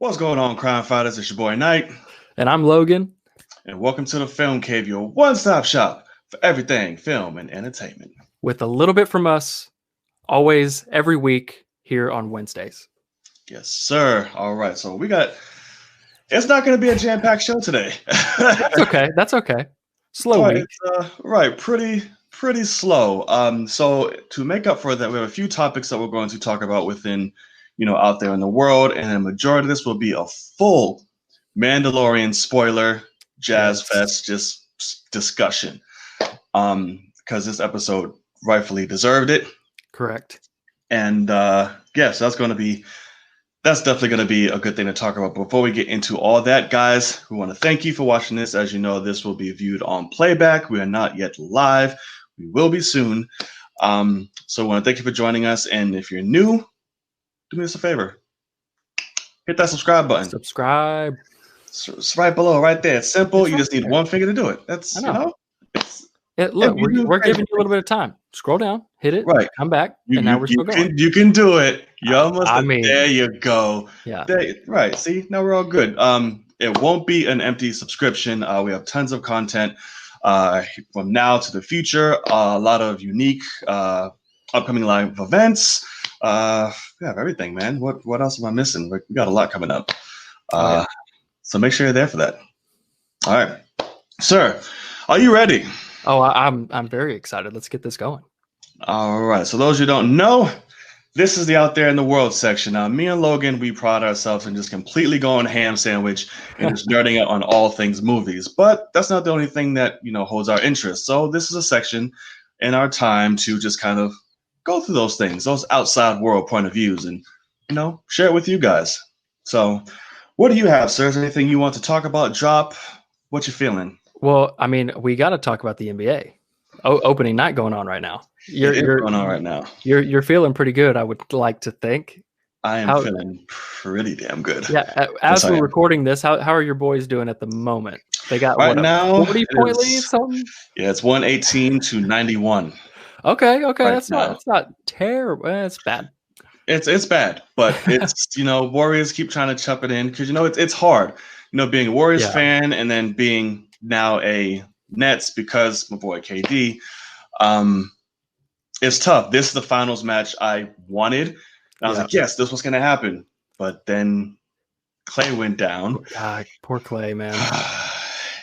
What's going on, crime fighters? It's your boy Knight, And I'm Logan. and welcome to the Film Cave, your one-stop shop for everything film and entertainment. With a little bit from us, always every week here on Wednesdays. Yes, sir. All right, so it's not going to be a jam-packed show today. That's okay. Slow week. Right, pretty slow. So to make up for that, we have a few topics that we're going to talk about within, out there in the world, and a majority of this will be a full Mandalorian spoiler jazz fest just discussion. Because this episode rightfully deserved it. Correct. And yes, that's definitely going to be a good thing to talk about. Before we get into all that, guys, we want to thank you for watching this. As you know, this will be viewed on playback. We are not yet live. We will be soon. So we want to thank you for joining us. And if you're new, do me this a favor. Hit that subscribe button. Subscribe. It's right below, right there. It's simple. You just need one finger to do it. That's, Look, we're giving you a little bit of time. Scroll down, hit it, right, come back, and now we're still going. You can do it. You almost. There you go. Yeah. Right. See, now we're all good. It won't be an empty subscription. We have tons of content from now to the future. A lot of unique upcoming live events. We have everything, man. What else am I missing? We got a lot coming up. So make sure you're there for that. All right, sir. Are you ready? Oh, I'm very excited. Let's get this going. All right. So those who don't know, this is the Out There in the World section. Now, me and Logan, we pride ourselves in just completely going ham sandwich and just nerding out on all things movies. But that's not the only thing that, holds our interest. So this is a section in our time to just kind of go through those things, those outside world point of views, and, share it with you guys. So what do you have, sir? Is there anything you want to talk about? Drop. What you feeling? Well, I mean, we got to talk about the NBA opening night going on right now. You're going on right now. You're feeling pretty good, I would like to think. I am feeling pretty damn good. Yeah. As we're recording this, how are your boys doing at the moment? They got right now 40-point lead, something? Yeah, it's 118-91. Okay. Right, that's not terrible. It's bad. It's bad, but it's Warriors keep trying to chop it in because it's hard. Being a Warriors fan and then being now a Nets because my boy KD, it's tough. This is the finals match I wanted. And I was like, yes, this was going to happen. But then Clay went down. God, poor Clay, man.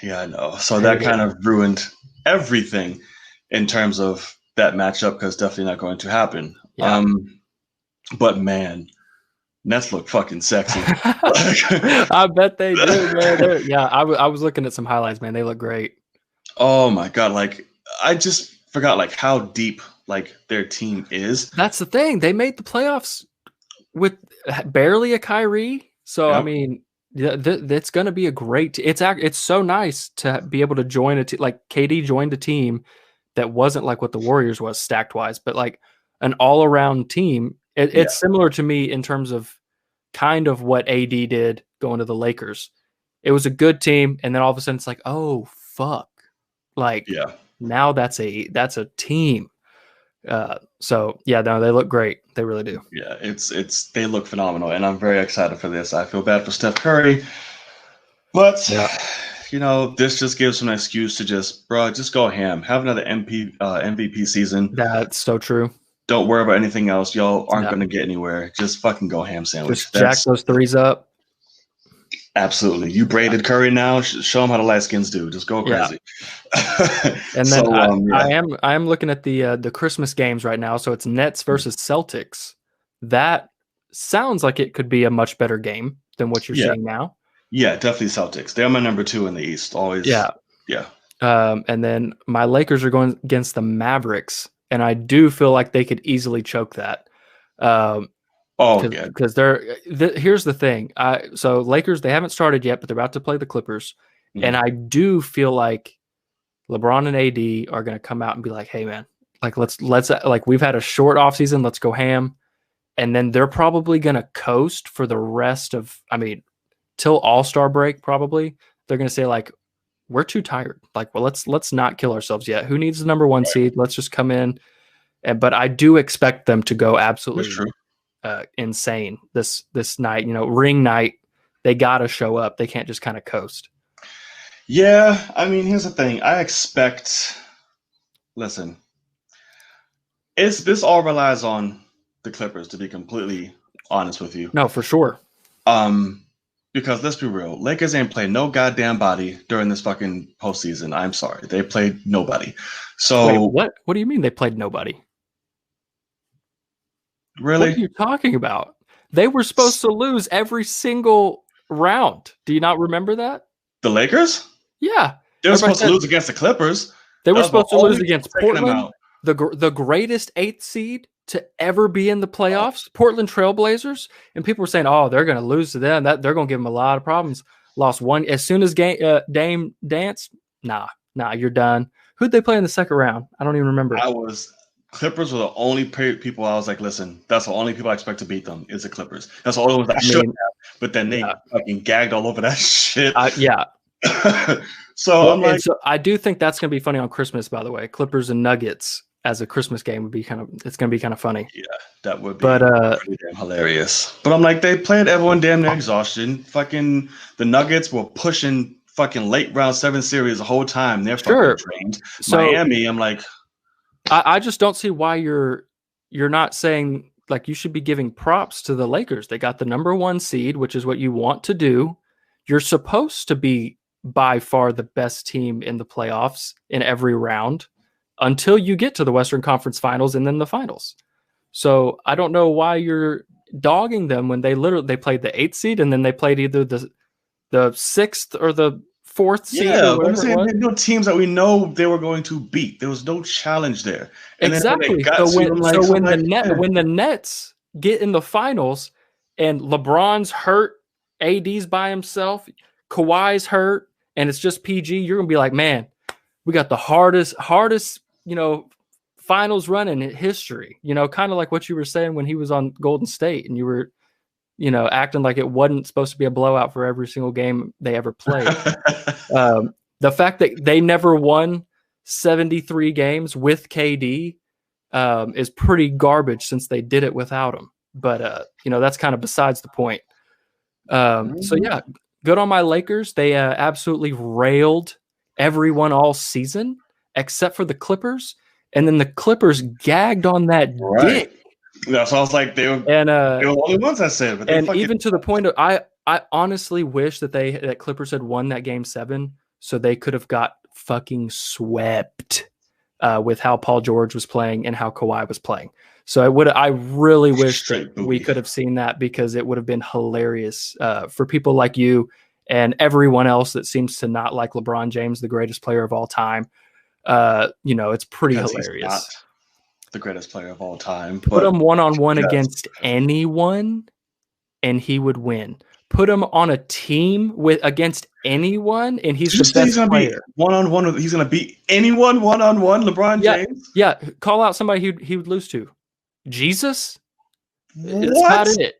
Yeah, I know. So that kind of ruined everything in terms of that matchup because definitely not going to happen. Yeah. But man, Nets look fucking sexy. I bet they do, man. I was looking at some highlights, man. They look great. Oh my god! I just forgot how deep their team is. That's the thing. They made the playoffs with barely a Kyrie. So I mean, it's going to be a great. It's so nice to be able to join a team. Like KD joined a team that wasn't like what the Warriors was stacked wise, but like an all around team. It's similar to me in terms of kind of what AD did going to the Lakers. It was a good team, and then all of a sudden it's like, oh fuck, now that's a team. So yeah, no, they look great. They really do. Yeah, they look phenomenal, and I'm very excited for this. I feel bad for Steph Curry, but this just gives him an excuse to just go ham, have another MVP season. That's so true. Don't worry about anything else. Y'all aren't going to get anywhere. Just fucking go ham sandwich. Just jack those threes up. Absolutely. You braided Curry now. Show them how the light skins do. Just go crazy. Yeah. And then I am looking at the Christmas games right now. So it's Nets versus Celtics. That sounds like it could be a much better game than what you're seeing now. Yeah, definitely Celtics. They're my number 2 in the East. Always. Yeah. And then my Lakers are going against the Mavericks. And I do feel like they could easily choke that. Because here's the thing. So Lakers, they haven't started yet, but they're about to play the Clippers. Mm-hmm. And I do feel like LeBron and AD are going to come out and be like, hey man, let's we've had a short offseason. Let's go ham. And then they're probably going to coast for the rest of, till All-Star break, probably. They're going to say we're too tired. Let's not kill ourselves yet. Who needs the number 1 seed? Let's just come in. But I do expect them to go absolutely insane this night. Ring night they got to show up. They can't just kind of coast. Yeah, I mean, here's the thing. Listen, this all relies on the Clippers, to be completely honest with you. No, for sure. Because let's be real, Lakers ain't played no goddamn body during this fucking postseason. I'm sorry, they played nobody. So wait, what do you mean they played nobody? Really? What are you talking about? They were supposed to lose every single round. Do you not remember that? The Lakers? Yeah. They were supposed to lose against the Clippers. They were supposed to lose against Portland, the greatest 8th seed to ever be in the playoffs, Portland Trailblazers. And people were saying, oh, they're going to lose to them. They're going to give them a lot of problems. Lost one. As soon as Dame danced, nah, you're done. Who'd they play in the second round? I don't even remember. Clippers were the only people I was like, listen, that's the only people I expect to beat them is the Clippers. That's the only ones I should have. But then they fucking gagged all over that shit. Yeah. So I do think that's going to be funny on Christmas, by the way. Clippers and Nuggets as a Christmas game would be it's going to be kind of funny. Yeah, that would be pretty damn hilarious. But I'm like, they played everyone damn near exhaustion. Fucking the Nuggets were pushing fucking late round 7 series the whole time. They're fucking trained. So, Miami, I'm like, I just don't see why you're not saying, like, you should be giving props to the Lakers. They got the number 1 seed, which is what you want to do. You're supposed to be by far the best team in the playoffs in every round until you get to the Western Conference Finals and then the finals. So I don't know why you're dogging them when they played the 8th seed and then they played either the 6th or the 4th seed. Yeah, I'm saying there are no teams that we know they were going to beat. There was no challenge there. And exactly. When the Nets get in the finals and LeBron's hurt, AD's by himself, Kawhi's hurt, and it's just PG, you're gonna be like, man, we got the hardest, finals run in history. Kind of like what you were saying when he was on Golden State, and you were, acting like it wasn't supposed to be a blowout for every single game they ever played. The fact that they never won 73 games with KD is pretty garbage since they did it without him. But that's kind of besides the point. So yeah, good on my Lakers. They absolutely railed everyone all season except for the Clippers, and then the Clippers gagged on that dick. Yeah, so I was like, they were the only ones I said. But and even to the point of, I honestly wish that Clippers had won that game 7, so they could have got fucking swept with how Paul George was playing and how Kawhi was playing. So I really wish that we could have seen that, because it would have been hilarious for people like you and everyone else that seems to not like LeBron James, the greatest player of all time. It's pretty hilarious. He's not the greatest player of all time. Put him one-on-one against anyone, and he would win. Put him on a team against anyone, and he's the best player. One-on-one, he's going to beat anyone one-on-one. LeBron James. Yeah, call out somebody he would lose to. Jesus. That's about it.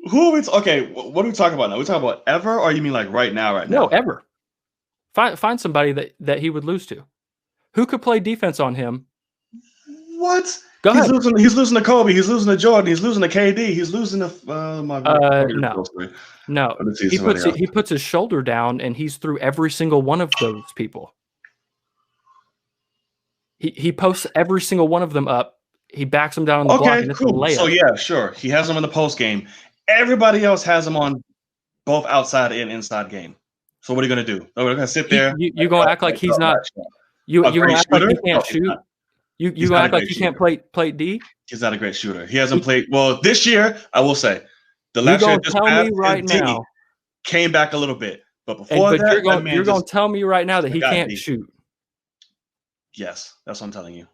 Who are we? Okay, what are we talking about now? We talking about ever, or you mean like right now? Right now? No, ever. Find somebody that he would lose to. Who could play defense on him? What? Go ahead. He's losing to Kobe. He's losing to Jordan. He's losing to KD. He's losing to no. He puts his shoulder down and he's through every single one of those people. He posts every single one of them up. He backs them down on the block. And it's a layup. So yeah, sure. He has them in the post game. Everybody else has them on both outside and inside game. So what are you gonna do? We're gonna sit there. You gonna act like he's not. You gonna act like he can't shoot. You gonna act like he can't play D. He's not a great shooter. He hasn't played well this year. I will say, the last year just passed, right now came back a little bit, but before you're gonna tell me right now that he can't shoot. Yes, that's what I'm telling you.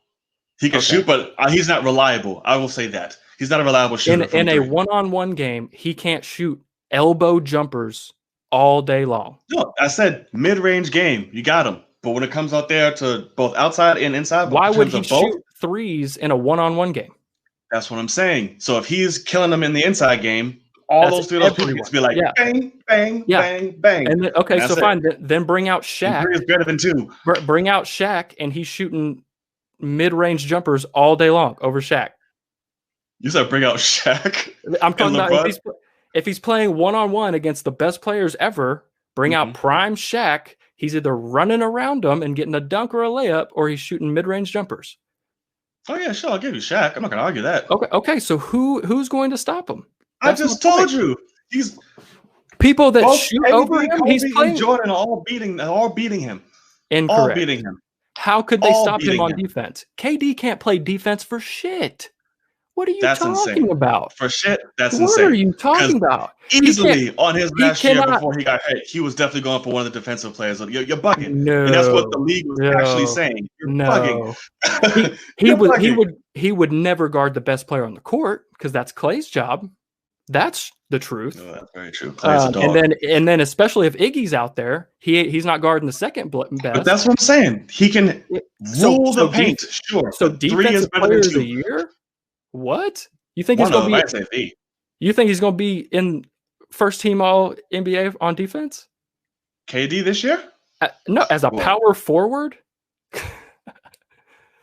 He can shoot, but he's not reliable. I will say that he's not a reliable shooter. In a one-on-one game, he can't shoot elbow jumpers all day long. No, I said mid-range game. You got him. But when it comes out there to both outside and inside, why would he shoot threes in a one-on-one game? That's what I'm saying. So if he's killing them in the inside game, those three people be like bang, bang, bang, bang. And then, so fine. Then bring out Shaq. 3 is better than 2. Bring out Shaq, and he's shooting mid-range jumpers all day long over Shaq. You said bring out Shaq. I'm talking about if he's playing one-on-one against the best players ever, bring out prime Shaq, he's either running around them and getting a dunk or a layup, or he's shooting mid-range jumpers. Oh yeah, sure, I'll give you Shaq. I'm not gonna argue that. Okay. So who's going to stop him? That's I just told you. He's people that shoot over him. Kobe, he's playing. And Jordan are all beating him. Incorrect. All beating him. How could they stop him on defense? KD can't play defense for shit. What are you talking about? For shit, that's insane. What are you talking about? Easily on his last year before he got hurt, he was definitely going for one of the defensive players. You're bugging. No, and that's what the league was actually saying. You're bugging. He would never guard the best player on the court because that's Clay's job. That's the truth. Oh, that's very true. Clay's a dog. And then especially if Iggy's out there, he's not guarding the second best. But that's what I'm saying. He can rule the paint. Sure. So defensive player of the year. What? You think he's going to be? You think he's going to be in first team All NBA on defense? KD this year? No, as a power forward.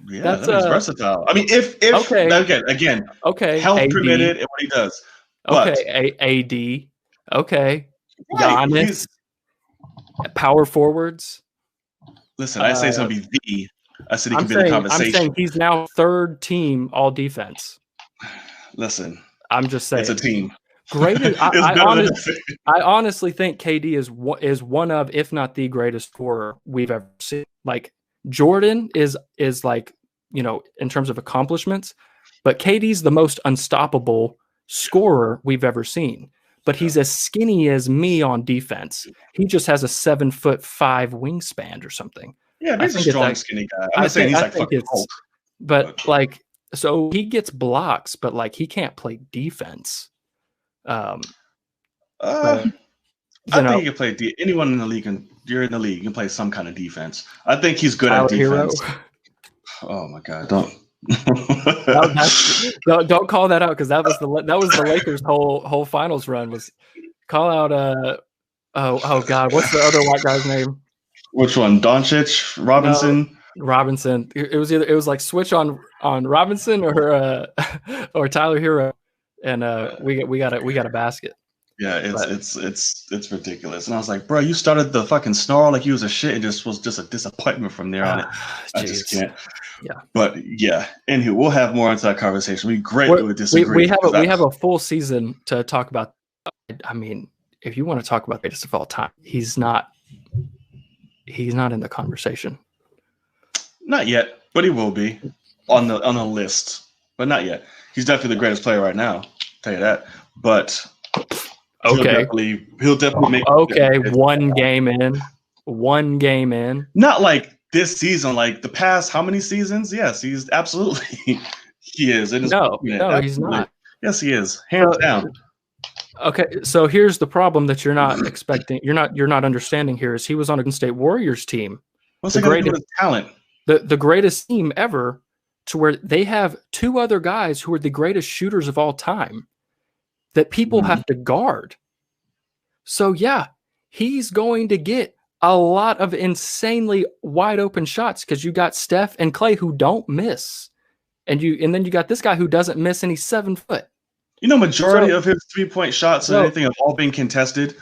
Yeah, that's versatile. I mean, if again, health AD. Permitted and what he does. But, AD. Okay, right, Giannis. Power forwards. Listen, I say it's going to be the. I said he could be in the conversation. I'm saying he's now third team All Defense. Listen, I'm just saying it's a team. Greatest. I honestly think KD is one of, if not the greatest scorer we've ever seen. Like Jordan is like, in terms of accomplishments, but KD's the most unstoppable scorer we've ever seen. But he's as skinny as me on defense. He just has a 7'5" wingspan or something. Yeah, he's a strong, skinny guy. I'm not saying he's like fucking Hulk. But like, so he gets blocks, but like he can't play defense. I think he can play. Anyone in the league, you're in the league, you can play some kind of defense. I think he's good at defense. Oh my god! Don't call that out because that was the Lakers' whole finals run was call out. Oh god, what's the other white guy's name? Which one? Doncic, Robinson. No, Robinson. It was like switch on Robinson or Tyler Hero, and we got a basket. Yeah, it's ridiculous. And I was like, bro, you started the fucking snarl like you was a shit, and just was just a disappointment from there on it. I just can't. Yeah. But yeah, anywho, we'll have more into that conversation. We greatly would disagree. We have a full season to talk about. I mean, if you want to talk about greatest of all time, he's not in the conversation. Not yet, but he will be on the list. But not yet. He's definitely the greatest player right now. I'll tell you that. But okay, he'll definitely make. Okay, one game in. Not like this season, like the past how many seasons? Yes, he's absolutely he is. No, he's not. Yes, he is. Hands down. Okay, so here's the problem that you're not expecting. You're not understanding here is he was on a Golden State Warriors team. What's the greatest talent? The greatest team ever, to where they have two other guys who are the greatest shooters of all time that people have to guard. So yeah, he's going to get a lot of insanely wide open shots because you got Steph and Clay who don't miss, and then you got this guy who doesn't miss, and he's 7 foot. Majority of his 3-point shots and anything have all been contested.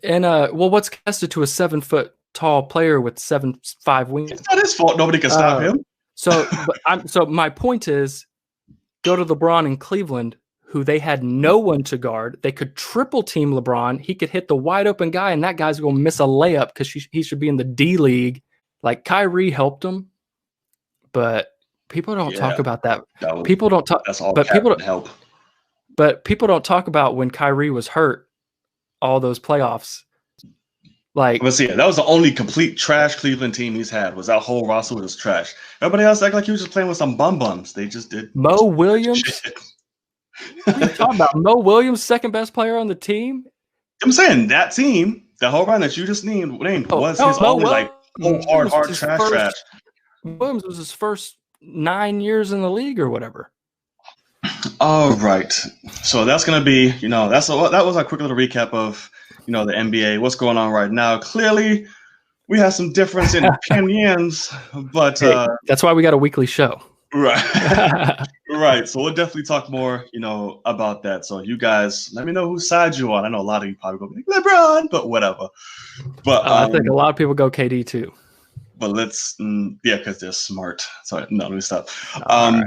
And what's contested to a 7 foot tall player with 7'5" wings? It's not his fault. Nobody can stop him. So my point is, go to LeBron in Cleveland, who they had no one to guard. They could triple team LeBron. He could hit the wide open guy, and that guy's going to miss a layup because he should be in the D League. Like Kyrie helped him, but people don't talk about that. People don't talk. That's all. But people don't help. But people don't talk about when Kyrie was hurt, all those playoffs. Like, let's see, that was the only complete trash Cleveland team he's had. Was that whole roster was trash. Everybody else act like he was just playing with some bums. They just did. Mo Williams. What are you talking about? Mo Williams, second best player on the team. I'm saying that team, the whole run that you just named was his only hard trash. Williams was his first 9 years in the league or whatever. All right, so that's gonna be that was a quick little recap of the NBA. What's going on right now? Clearly, we have some difference in opinions, but that's why we got a weekly show. Right. Right. So we'll definitely talk more, about that. So you guys, let me know whose side you on. I know a lot of you probably go like LeBron, but whatever. But I think a lot of people go KD too. But let's, yeah, because they're smart. Sorry, no, let me stop. All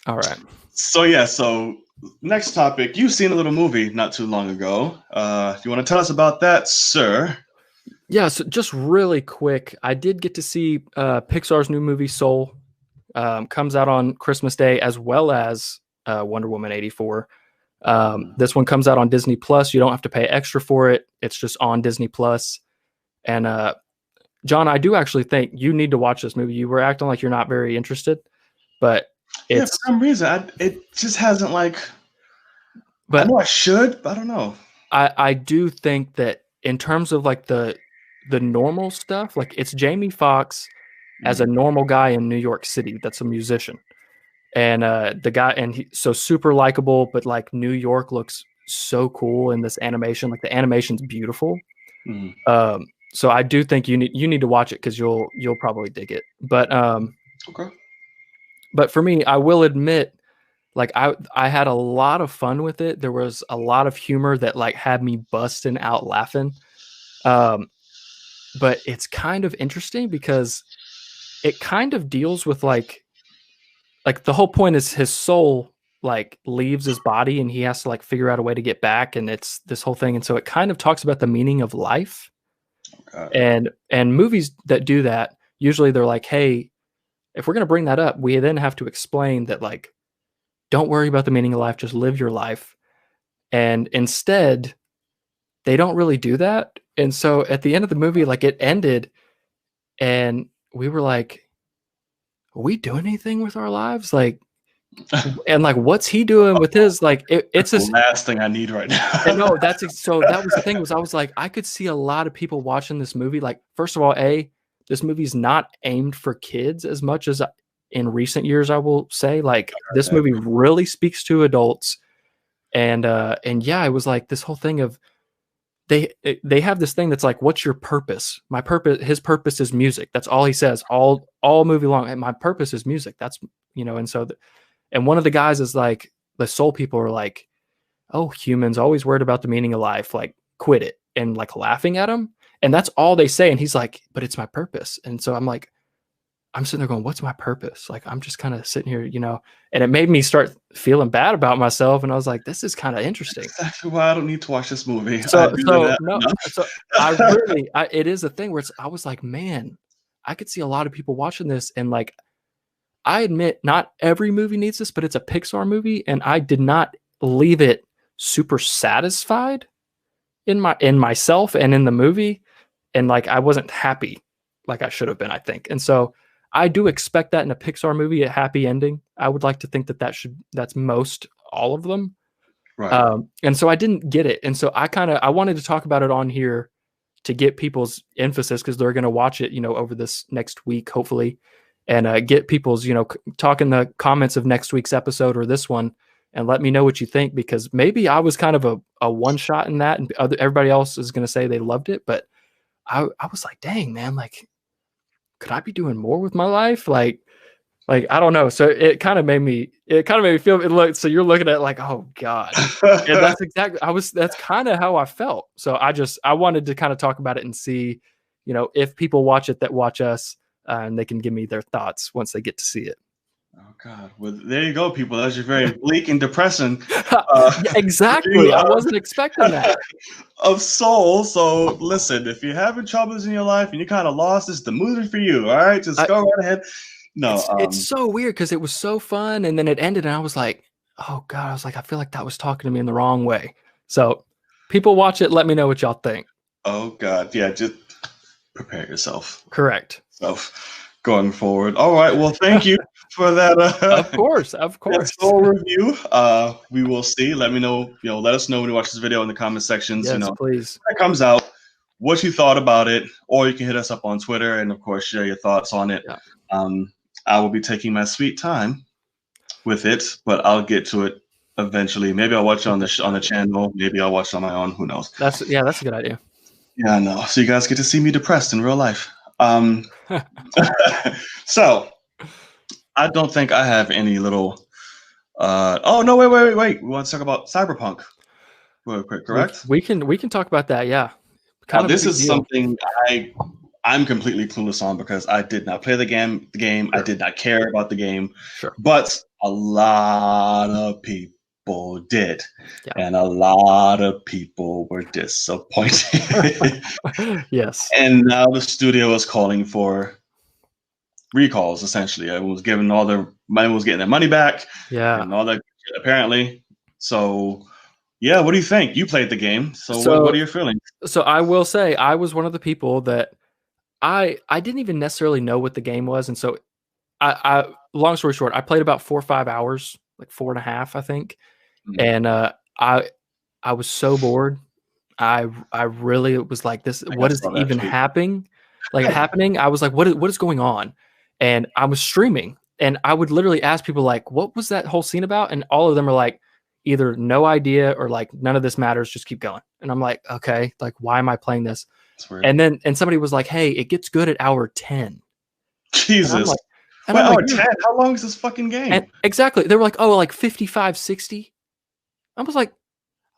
right. So yeah, so next topic. You've seen a little movie not too long ago. If you want to tell us about that, sir. Yeah, so just really quick, I did get to see Pixar's new movie Soul. Comes out on Christmas Day, as well as Wonder Woman 84. This one comes out on Disney Plus. You don't have to pay extra for it. It's just on Disney Plus. And John, I do actually think you need to watch this movie. You were acting like you're not very interested, but for some reason, it just hasn't But I know I should, but I don't know. I do think that in terms of like the normal stuff, like it's Jamie Foxx as a normal guy in New York City that's a musician. And the guy, and so super likable, but like New York looks so cool in this animation. Like the animation's beautiful. So I do think you need to watch it because you'll probably dig it. But okay. But for me, I will admit, like I had a lot of fun with it. There was a lot of humor that like had me busting out laughing. But it's kind of interesting because it kind of deals with like the whole point is his soul like leaves his body and he has to like figure out a way to get back, and it's this whole thing. And so it kind of talks about the meaning of life. And movies that do that, usually they're like, hey, if we're going to bring that up, we then have to explain that like, don't worry about the meaning of life, just live your life. And instead, they don't really do that. And so at the end of the movie, like it ended and we were like, are we doing anything with our lives? Like, and like, what's he doing with his, like, it's the last thing I need right now. No, so that was the thing, was I was like, I could see a lot of people watching this movie. Like, first of all, this movie's not aimed for kids as much as in recent years, I will say. Like, this movie really speaks to adults. And yeah, it was like this whole thing of they have this thing that's like, what's your purpose? My purpose, his purpose is music. That's all he says all movie long. And my purpose is music. That's, and so, and one of the guys is like, the soul people are like, oh, humans always worried about the meaning of life. Like, quit it. And like laughing at him. And that's all they say. And he's like, but it's my purpose. And so I'm like, I'm sitting there going, what's my purpose? Like, I'm just kind of sitting here, and it made me start feeling bad about myself. And I was like, this is kind of interesting. That's exactly why I don't need to watch this movie. So it is a thing where I was like, man, I could see a lot of people watching this. And like, I admit not every movie needs this, but it's a Pixar movie. And I did not leave it super satisfied in myself and in the movie. And like, I wasn't happy like I should have been, I think. And so I do expect that in a Pixar movie, a happy ending. I would like to think that's most all of them. Right. And so I didn't get it. And so I wanted to talk about it on here to get people's emphasis, because they're going to watch it, over this next week, hopefully, and get people's, talk in the comments of next week's episode or this one, and let me know what you think, because maybe I was kind of a one shot in that, and everybody else is going to say they loved it. But I was like, dang, man, like, could I be doing more with my life? Like I don't know. So it kind of made me feel. So you're looking at like, oh God, and that's exactly. That's kind of how I felt. So I wanted to kind of talk about it and see, if people watch it that watch us, and they can give me their thoughts once they get to see it. Oh God! Well, there you go, people. That's just very bleak and depressing. Yeah, exactly. I wasn't expecting that. Of Soul. So listen, if you're having troubles in your life and you're kind of lost, this is the movie for you. All right, just go right ahead. No, it's so weird because it was so fun, and then it ended, and I was like, oh God! I was like, I feel like that was talking to me in the wrong way. So, people watch it. Let me know what y'all think. Oh God! Yeah, just prepare yourself. Correct. So, going forward. All right. Well, thank you for that. Of course. Full review. We will see. Let me know. Let us know when you watch this video in the comment sections. Yes, please. When it comes out, what you thought about it, or you can hit us up on Twitter and of course share your thoughts on it. Yeah. I will be taking my sweet time with it, but I'll get to it eventually. Maybe I'll watch it on the channel. Maybe I'll watch it on my own. Who knows? That's a good idea. Yeah, I know. So you guys get to see me depressed in real life. So I don't think I have any little. Oh no! Wait! We want to talk about Cyberpunk real quick, correct? We can talk about that. Yeah, Now kind of a this big is deal. something I'm completely clueless on because I did not play the game. I Sure. did not care about the game, Sure. but a lot of people did, Yeah. and a lot of people were disappointed. Yes. And now the studio is calling for recalls. Essentially, everyone was giving all their money, was getting their money back, Yeah. and all that apparently. So, yeah, what do you think? You played the game, so what So are your feelings? so I will say I was one of the people that I didn't even necessarily know what the game was, and so I long story short, I played about 4 or 5 hours, like 4.5, I think, Mm, and I was so bored. I really was like, this. I think I What is saw that even tweet. happening? Like happening? I was like, what is going on? And I was streaming, and I would literally ask people like, what was that whole scene about? And all of them are like, either no idea or like none of this matters. Just keep going. And I'm like, okay, like why am I playing this? That's weird. And somebody was like, hey, it gets good at hour 10. And I'm Jesus. like, and Wait, I'm like, hour 10? How long is this fucking and game? exactly. They were like, oh, like 55, 60. I was like,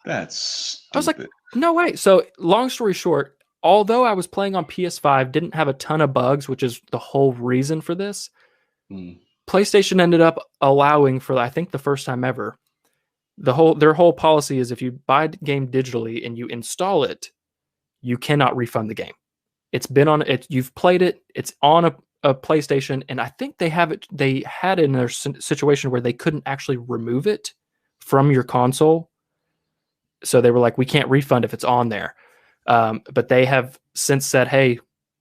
That's I was like, stupid. no way. So long story short, although I was playing on PS5, didn't have a ton of bugs, which is the whole reason for this. Mm. PlayStation ended up allowing for, I think, the first time ever, their whole policy is if you buy a game digitally and you install it, you cannot refund the game. It's been on it. You've played it. It's on a PlayStation, and I think they have it. They had it in their situation where they couldn't actually remove it from your console, so they were like, we can't refund if it's on there. But they have since said, hey,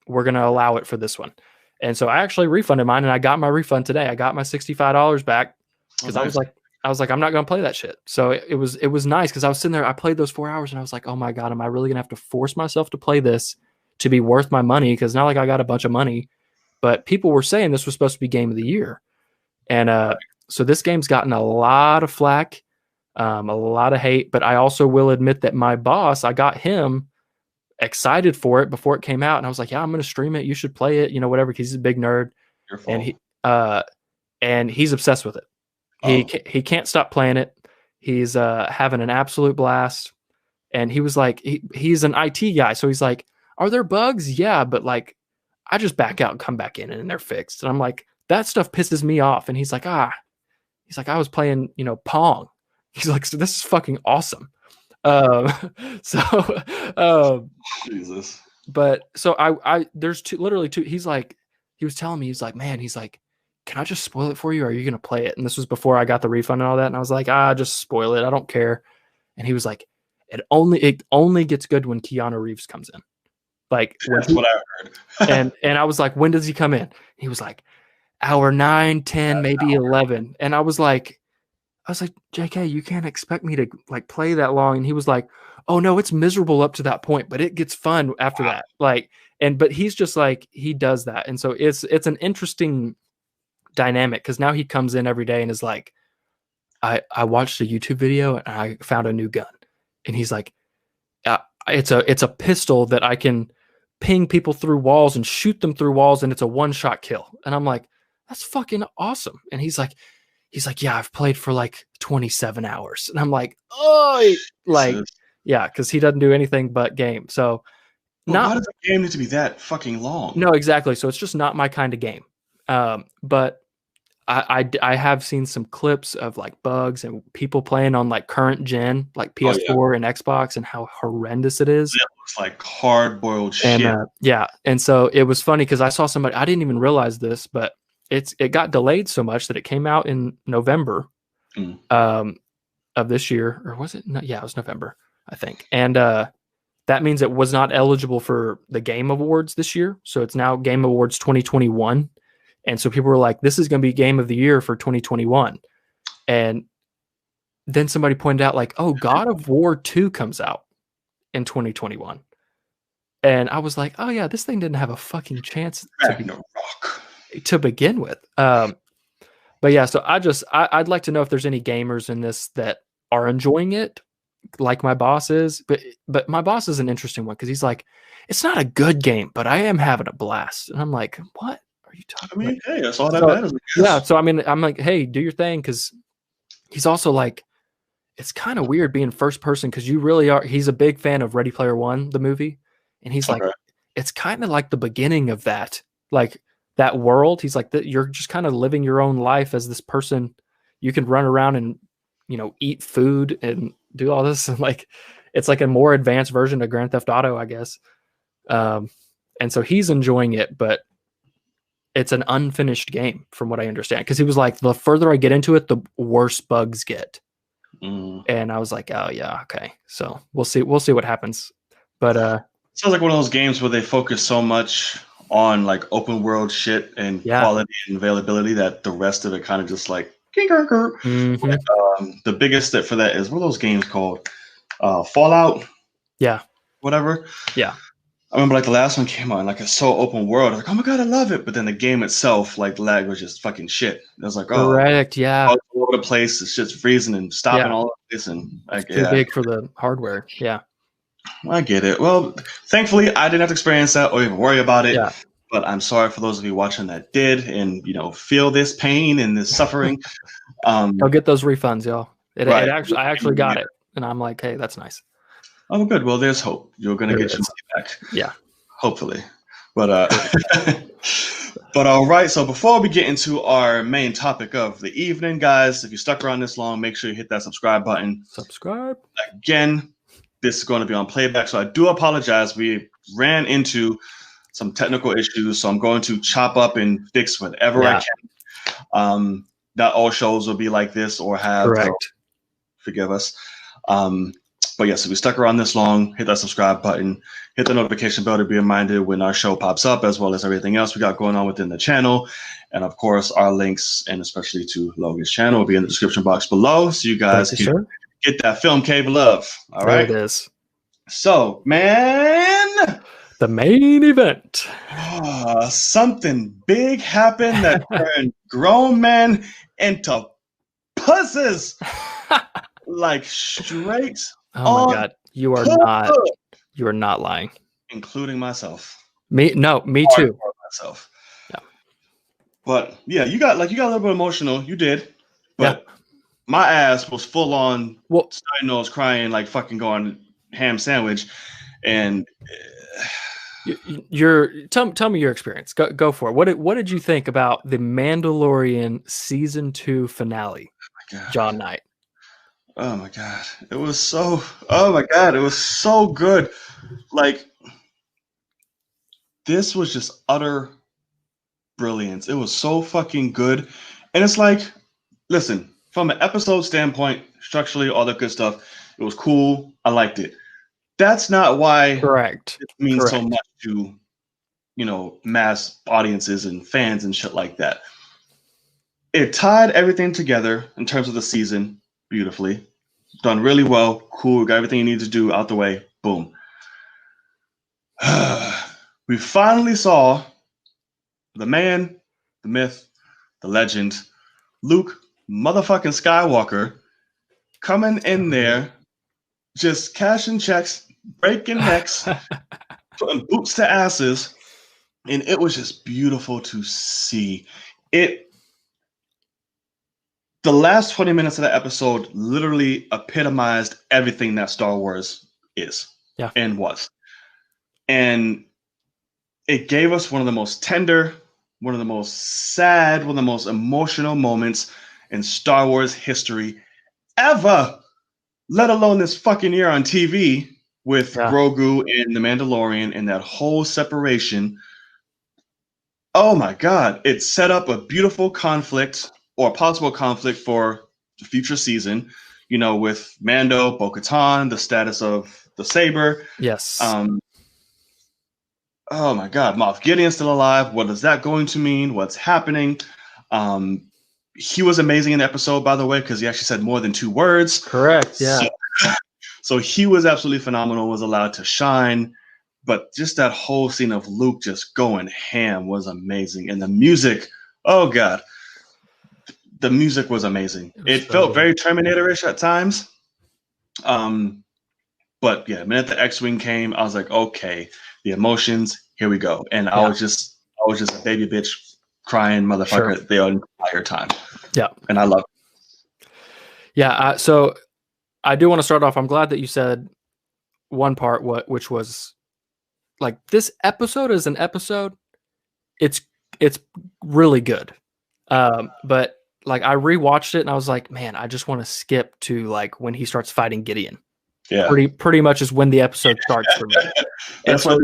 we're going to allow it for this one. And so I actually refunded mine, and I got my refund today. I got my $65 back because Oh, nice. I was like, I'm not going to play that shit. So it was nice because I was sitting there. I played those 4 hours, and I was like, oh my god, am I really going to have to force myself to play this to be worth my money? Because not like I got a bunch of money, but people were saying this was supposed to be game of the year, and so this game's gotten a lot of flack, a lot of hate. But I also will admit that my boss, I got him excited for it before it came out, and I was like, yeah, I'm going to stream it. You should play it, whatever. Because he's a big nerd, Your and fault. he's obsessed with it. He can't stop playing it. He's having an absolute blast. And he was like, he's an IT guy, so he's like, are there bugs? Yeah, but like, I just back out and come back in, and they're fixed. And I'm like, that stuff pisses me off. And he's like, he's like, I was playing, Pong. He's like, so this is fucking awesome. Um, so, Jesus. but so there's literally two. He was telling me, he's like, man, he's like, can I just spoil it for you? Or are you gonna play it? And this was before I got the refund and all that. And I was like, just spoil it. I don't care. And he was like, it only gets good when Keanu Reeves comes in. Like That's what I heard. and I was like, when does he come in? He was like, hour 9, 10, maybe 11. And I was like, JK, you can't expect me to like play that long. And he was like, oh no, it's miserable up to that point, but it gets fun after that. Like, but he's just like, he does that. And so it's an interesting dynamic because now he comes in every day and is like, I watched a YouTube video and I found a new gun. And he's like, it's a pistol that I can ping people through walls and shoot them through walls, and it's a one-shot kill. And I'm like, that's fucking awesome. And he's like, yeah, I've played for like 27 hours. And I'm like, oh, like, yeah, because he doesn't do anything but game. So why does the game need to be that fucking long? No, exactly. So it's just not my kind of game. But I have seen some clips of like bugs and people playing on like current gen, like PS4 and Xbox, and how horrendous it is. It looks like hard-boiled shit. And and so it was funny because I saw somebody, I didn't even realize this, but it got delayed so much that it came out in November of this year, or was it? No, yeah, it was November, I think. And that means it was not eligible for the Game Awards this year. So it's now Game Awards 2021. And so people were like, this is going to be Game of the Year for 2021. And then somebody pointed out like, oh, God of War 2 comes out in 2021. And I was like, oh yeah, this thing didn't have a fucking chance to begin with. But yeah, so I'd like to know if there's any gamers in this that are enjoying it like my boss is. But my boss is an interesting one because he's like, it's not a good game, but I am having a blast. And I'm like, what are you talking I mean, about? hey, that's all that So, matters. yeah. So, I mean, I'm like, hey, do your thing. Cause he's also like, it's kind of weird being first person because you really are. He's a big fan of Ready Player One, the movie. And he's like, Okay. it's kind of like the beginning of that, like that world. He's like, you're just kind of living your own life as this person. You can run around and, eat food and do all this. And like, it's like a more advanced version of Grand Theft Auto, I guess. And so he's enjoying it, but it's an unfinished game from what I understand. Cause he was like, the further I get into it, the worse bugs get. And I was like, oh yeah, okay. So we'll see what happens. But sounds like one of those games where they focus so much on like open world shit and quality and availability that the rest of it kind of just like the biggest step for that is what are those games called? Fallout? Yeah. Whatever. Yeah. I remember like the last one came out and like it's so open world. I was like, oh my god, I love it. But then the game itself, like lag was just fucking shit. I was like, correct, yeah. All over the place. It's just freezing and stopping all of this and like it's too big for the hardware. Yeah. I get it. Well, thankfully I didn't have to experience that or even worry about it. Yeah. But I'm sorry for those of you watching that did and feel this pain and this suffering. I'll get those refunds, y'all. I actually got it. And I'm like, hey, that's nice. Oh, good. Well, there's hope. You're gonna get your money back. Yeah. Hopefully. But but all right. So before we get into our main topic of the evening, guys, if you stuck around this long, make sure you hit that subscribe button. Subscribe. Again, this is going to be on playback, so I do apologize. We ran into some technical issues, so I'm going to chop up and fix whatever I can. Not all shows will be like this or have. Correct. Forgive us. But yes, if we stuck around this long, hit that subscribe button, hit the notification bell to be reminded when our show pops up, as well as everything else we got going on within the channel. And of course, our links, and especially to Logan's channel, will be in the description box below, so you guys can get that film cave love. All right. There it is. So, man, the main event. Something big happened that turned grown men into pussies. Like straight. Oh my god, you are not lying. Including myself. Me too. Myself. Yeah. But yeah, you got a little bit emotional. You did. But my ass was full on study nose crying, like fucking going ham sandwich. And tell me your experience. Go for it. What did you think about the Mandalorian season 2 finale? John Knight. Oh my god. It was so good. Like, this was just utter brilliance. It was so fucking good. And it's like, listen, from an episode standpoint, structurally, all that good stuff, it was cool. I liked it. That's not why it means so much to, mass audiences and fans and shit like that. It tied everything together in terms of the season beautifully. Done really well. Cool. Got everything you need to do out the way. Boom. We finally saw the man, the myth, the legend, Luke motherfucking Skywalker coming in there, just cashing checks, breaking necks, putting boots to asses. And it was just beautiful to see. The last 20 minutes of that episode literally epitomized everything that Star Wars is and was. And it gave us one of the most tender, one of the most sad, one of the most emotional moments in Star Wars history ever, let alone this fucking year on TV with Grogu and the Mandalorian and that whole separation. Oh my God. It set up a beautiful conflict or possible conflict for the future season, with Mando, Bo-Katan, the status of the saber. Yes. Oh my God, Moff Gideon's still alive. What is that going to mean? What's happening? He was amazing in the episode, by the way, because he actually said more than 2 words. Correct. Yeah. So he was absolutely phenomenal, was allowed to shine. But just that whole scene of Luke just going ham was amazing. And the music, oh God. The music was amazing. It felt very Terminator-ish at times. But yeah, the minute the X-Wing came, I was like, okay, the emotions, here we go. And I was just a baby bitch crying motherfucker the entire time. Yeah. And I love it. Yeah. So I do want to start off. I'm glad that you said one part, which was like, this episode is an episode. It's really good. But like, I rewatched it and I was like, man, I just want to skip to like when he starts fighting Gideon. Yeah. Pretty much is when the episode starts for me. That's why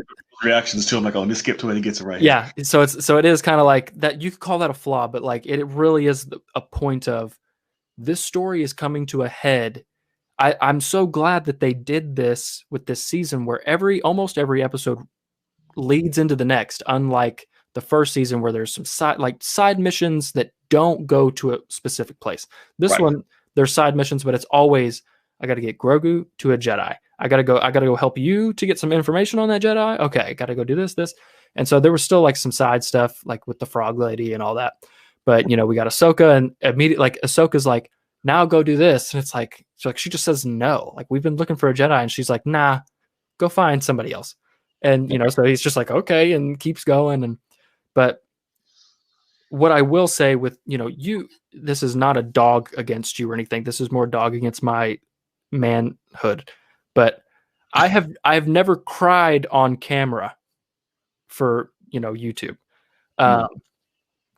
reactions to him, like, oh, let me skip to when he gets it right. Yeah. So it is kind of like that. You could call that a flaw, but like it really is a point of this story is coming to a head. I'm so glad that they did this with this season where almost every episode leads into the next, unlike the first season where there's some side missions that don't go to a specific place. This one, there's side missions, but it's always, I got to get Grogu to a Jedi. I got to go help you to get some information on that Jedi. Okay, I got to go do this. And so there was still like some side stuff like with the frog lady and all that. But, you know, we got Ahsoka, and immediately like Ahsoka's like, now go do this. And it's like, she just says no. Like, we've been looking for a Jedi, and she's like, nah, go find somebody else. And, you know, so he's just like, okay, and keeps going. But what I will say with, you know, this is not a dog against you or anything. This is more dog against my manhood. But I have never cried on camera for, you know, YouTube.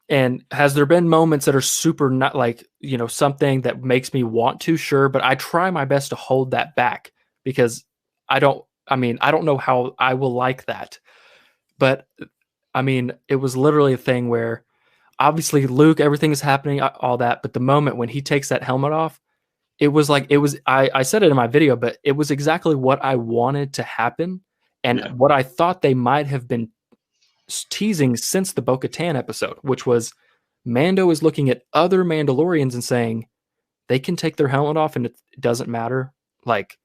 And has there been moments that are super not like, you know, something that makes me want to? Sure. But I try my best to hold that back because I don't know how I will like that. But I mean, it was literally a thing where obviously Luke, everything is happening, all that. But the moment when he takes that helmet off, I said it in my video, but it was exactly what I wanted to happen. And what I thought they might have been teasing since the Bo-Katan episode, which was Mando is looking at other Mandalorians and saying they can take their helmet off and it doesn't matter. Like,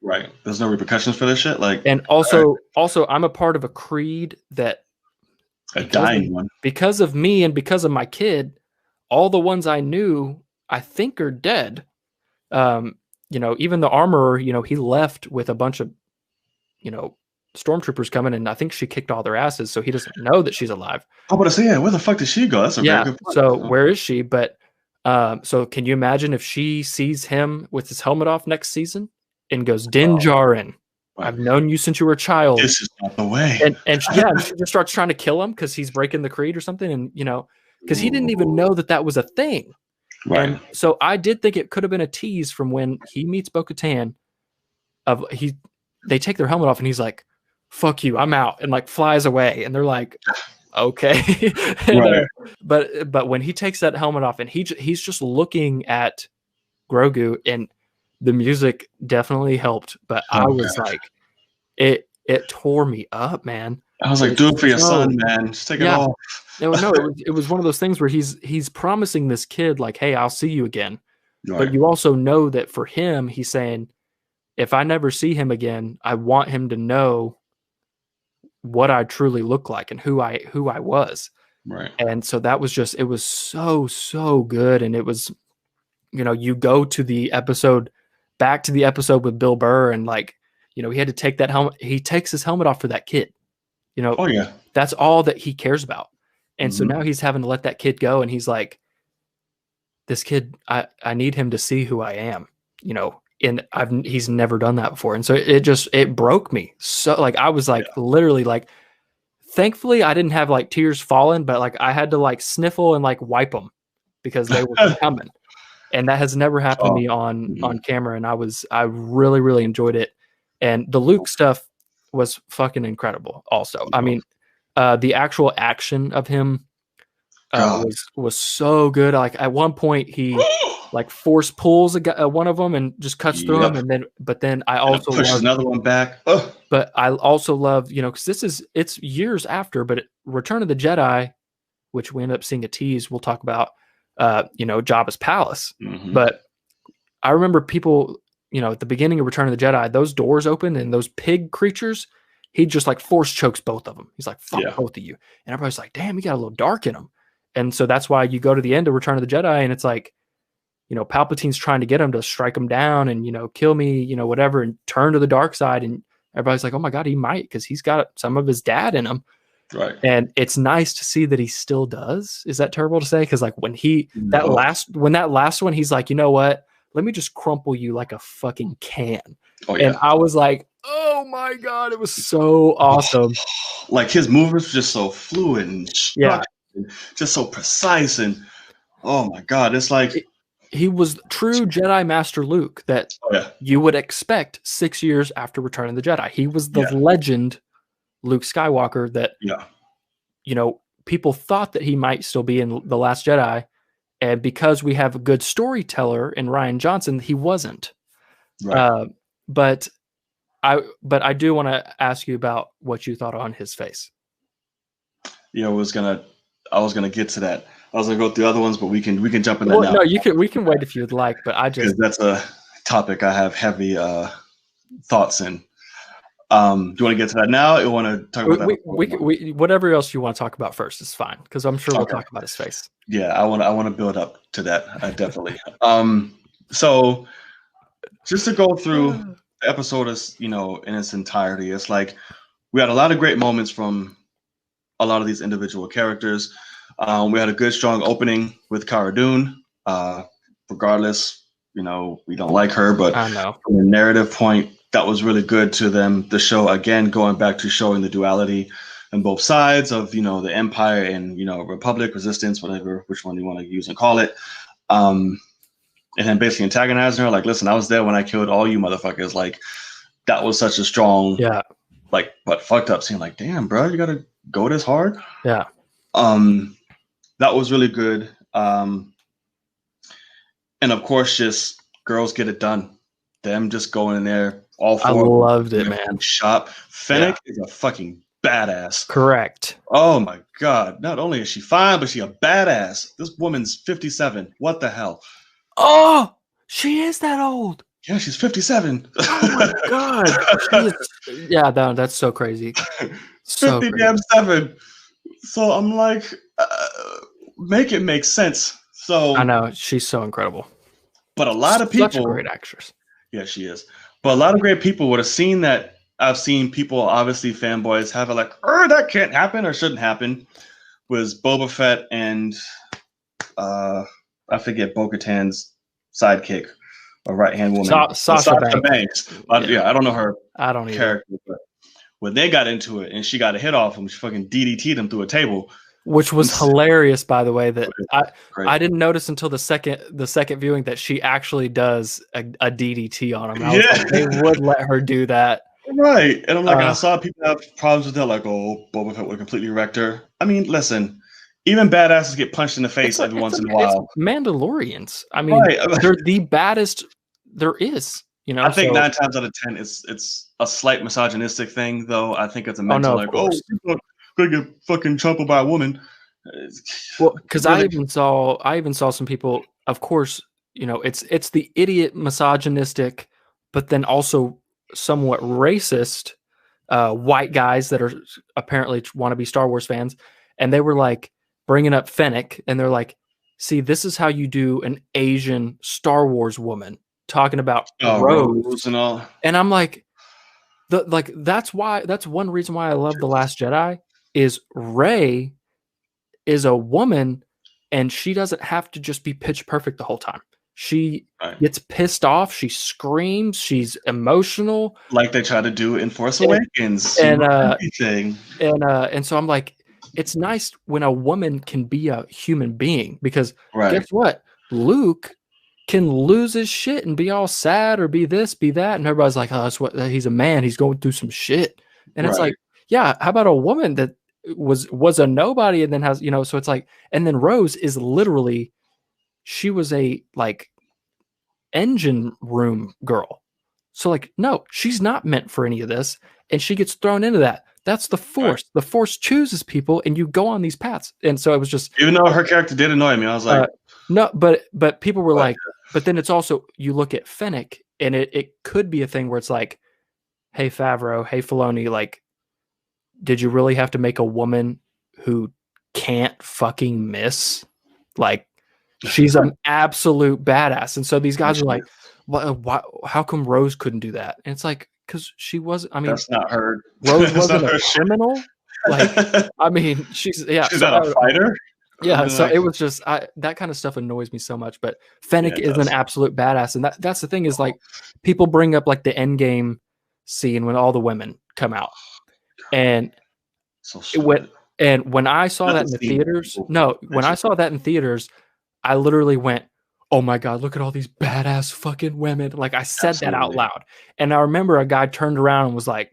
there's no repercussions for this shit. Like, and also I'm a part of a creed that because of me and because of my kid, all the ones I knew I think are dead. You know, even the armorer, you know, he left with a bunch of, you know, stormtroopers coming, and I think she kicked all their asses, so he doesn't know that she's alive. Oh, but I say, where the fuck did she go? That's a very good point. So where is she? But so can you imagine if she sees him with his helmet off next season and goes, Din Djarin, I've known you since you were a child. This is not the way. And she just starts trying to kill him because he's breaking the creed or something, and you know, because he didn't even know that was a thing. And so I did think it could have been a tease from when he meets Bo-Katan. They take their helmet off, and he's like, fuck you, I'm out, and like flies away, and they're like, okay. But when he takes that helmet off and he's just looking at Grogu, and the music definitely helped, but I was like, it tore me up, man. I was like, do it for your son, man. Just take it off. No, it was one of those things where he's promising this kid like, hey, I'll see you again. But you also know that for him, he's saying, if I never see him again, I want him to know what I truly look like and who I was. Right. And so that was just, it was so good. And it was, you know, you go to back to the episode with Bill Burr, and like, you know, he had to take that helmet. He takes his helmet off for that kid, you know, that's all that he cares about. And so now he's having to let that kid go. And he's like, this kid, I need him to see who I am, you know, and he's never done that before. And so it broke me. So like, I was like, literally like, thankfully I didn't have like tears falling, but like I had to like sniffle and like wipe them because they were coming. And that has never happened to me on camera. And I really, really enjoyed it. And the Luke stuff was fucking incredible also. I mean, the actual action of him was so good. Like at one point he like force pulls one of them and just cuts through him, but then I also pushes another one back. But I also love, you know, because it's years after, but Return of the Jedi, which we end up seeing a tease. We'll talk about, you know, Jabba's palace. But I remember people, you know, at the beginning of Return of the Jedi, those doors open and those pig creatures, he just like force chokes both of them. He's like, fuck both of you. And everybody's like, damn, he got a little dark in him. And so that's why you go to the end of Return of the Jedi and it's like, you know, Palpatine's trying to get him to strike him down and, you know, kill me, you know, whatever, and turn to the dark side. And everybody's like, oh my God, he might, because he's got some of his dad in him. Right. And it's nice to see that he still does. Is that terrible to say? Because like when that last one, he's like, you know what? Let me just crumple you like a fucking can. Oh yeah. And I was like, oh my God, it was so awesome. Like his movements were just so fluid and just so precise, and oh my God, it's like he was true Jedi Master Luke that you would expect 6 years after Return of the Jedi. He was the legend Luke Skywalker that you know, people thought that he might still be in The Last Jedi, and because we have a good storyteller in Rian Johnson, he wasn't. Right. But I do want to ask you about what you thought on his face. Yeah, I was gonna get to that. I was gonna go through other ones, but we can jump in that now. No, we can wait if you'd like, but because that's a topic I have heavy thoughts in. Do you want to get to that now? Or you want to talk about that? Whatever else you want to talk about first is fine, because I'm sure we'll talk about his face. Yeah, I want to build up to that definitely. So just to go through the episode as in its entirety, it's like we had a lot of great moments from a lot of these individual characters. We had a good, strong opening with Cara Dune. Regardless, we don't like her, but I know from a narrative point, that was really good to them. The show, again, going back to showing the duality on both sides of, the Empire and, Republic, Resistance, whatever, which one you want to use and call it. And then basically antagonizing her, like, listen, I was there when I killed all you motherfuckers. Like, that was such a strong, but fucked up scene. Like, damn, bro, you got to go this hard? Yeah. That was really good. And of course, just girls get it done. Them just going in there. All four. I loved it, man. Shop. Fennec is a fucking badass. Correct. Oh my God. Not only is she fine, but she's a badass. This woman's 57. What the hell? Oh, she is that old. Yeah, she's 57. Oh my God. That's so crazy. So 50 damn 7. So I'm like, make it make sense. So I know she's so incredible. But a lot of people, such a great actress. Yeah, she is. But a lot of great people would have seen that. I've seen people, obviously fanboys, have it like, that can't happen or shouldn't happen. Was Boba Fett and I forget Bo-Katan's sidekick, a right-hand woman, Sasha Banks. I don't know her. I don't character, but when they got into it and she got a hit off him, she fucking DDT'd him through a table. Which was hilarious, by the way. That I didn't notice until the second viewing that she actually does a DDT on him. I was like, they would let her do that, right? And I'm like, I saw people have problems with that, like, oh, Boba Fett would completely wrecked her. I mean, listen, even badasses get punched in the face every once in a while. Mandalorians. I mean, they're the baddest there is. I think 9 times out of 10, it's a slight misogynistic thing, though. I think it's a mental gonna get fucking trampled by a woman. Well, because I even saw some people. Of course, it's the idiot misogynistic, but then also somewhat racist white guys that are apparently want to be Star Wars fans, and they were like bringing up Fennec, and they're like, "See, this is how you do an Asian Star Wars woman," talking about Rose and all. And I'm like, that's one reason why I love The Last Jedi. Is Rey is a woman, and she doesn't have to just be pitch perfect the whole time. She gets pissed off, she screams, she's emotional, like they try to do in Force Awakens, and so I'm like, it's nice when a woman can be a human being, because guess what? Luke can lose his shit and be all sad or be this, be that, and everybody's like, oh, that's what he's a man, he's going through some shit, and it's like, yeah, how about a woman that was a nobody and then has, so it's like, and then Rose is literally, she was a like engine room girl. So like, no, she's not meant for any of this. And she gets thrown into that. That's the Force. The Force chooses people and you go on these paths. And so it was just, even though her character did annoy me, I was like, no, but people were like, but then it's also, you look at Fennec and it could be a thing where it's like, hey, Favreau, hey, Filoni, like, did you really have to make a woman who can't fucking miss? Like, she's an absolute badass. And so these guys are like, why, how come Rose couldn't do that? And it's like, because she wasn't, I mean, that's not her. Rose wasn't a criminal. Like, I mean, she's She's not a fighter. Yeah, so it was just that kind of stuff annoys me so much. But Fennec is an absolute badass, and that's the thing is like people bring up like the end game scene when all the women come out, and when I saw that in the theaters, when I saw that in theaters, I literally went, "Oh my god, look at all these badass fucking women!" Like I said that out loud, and I remember a guy turned around and was like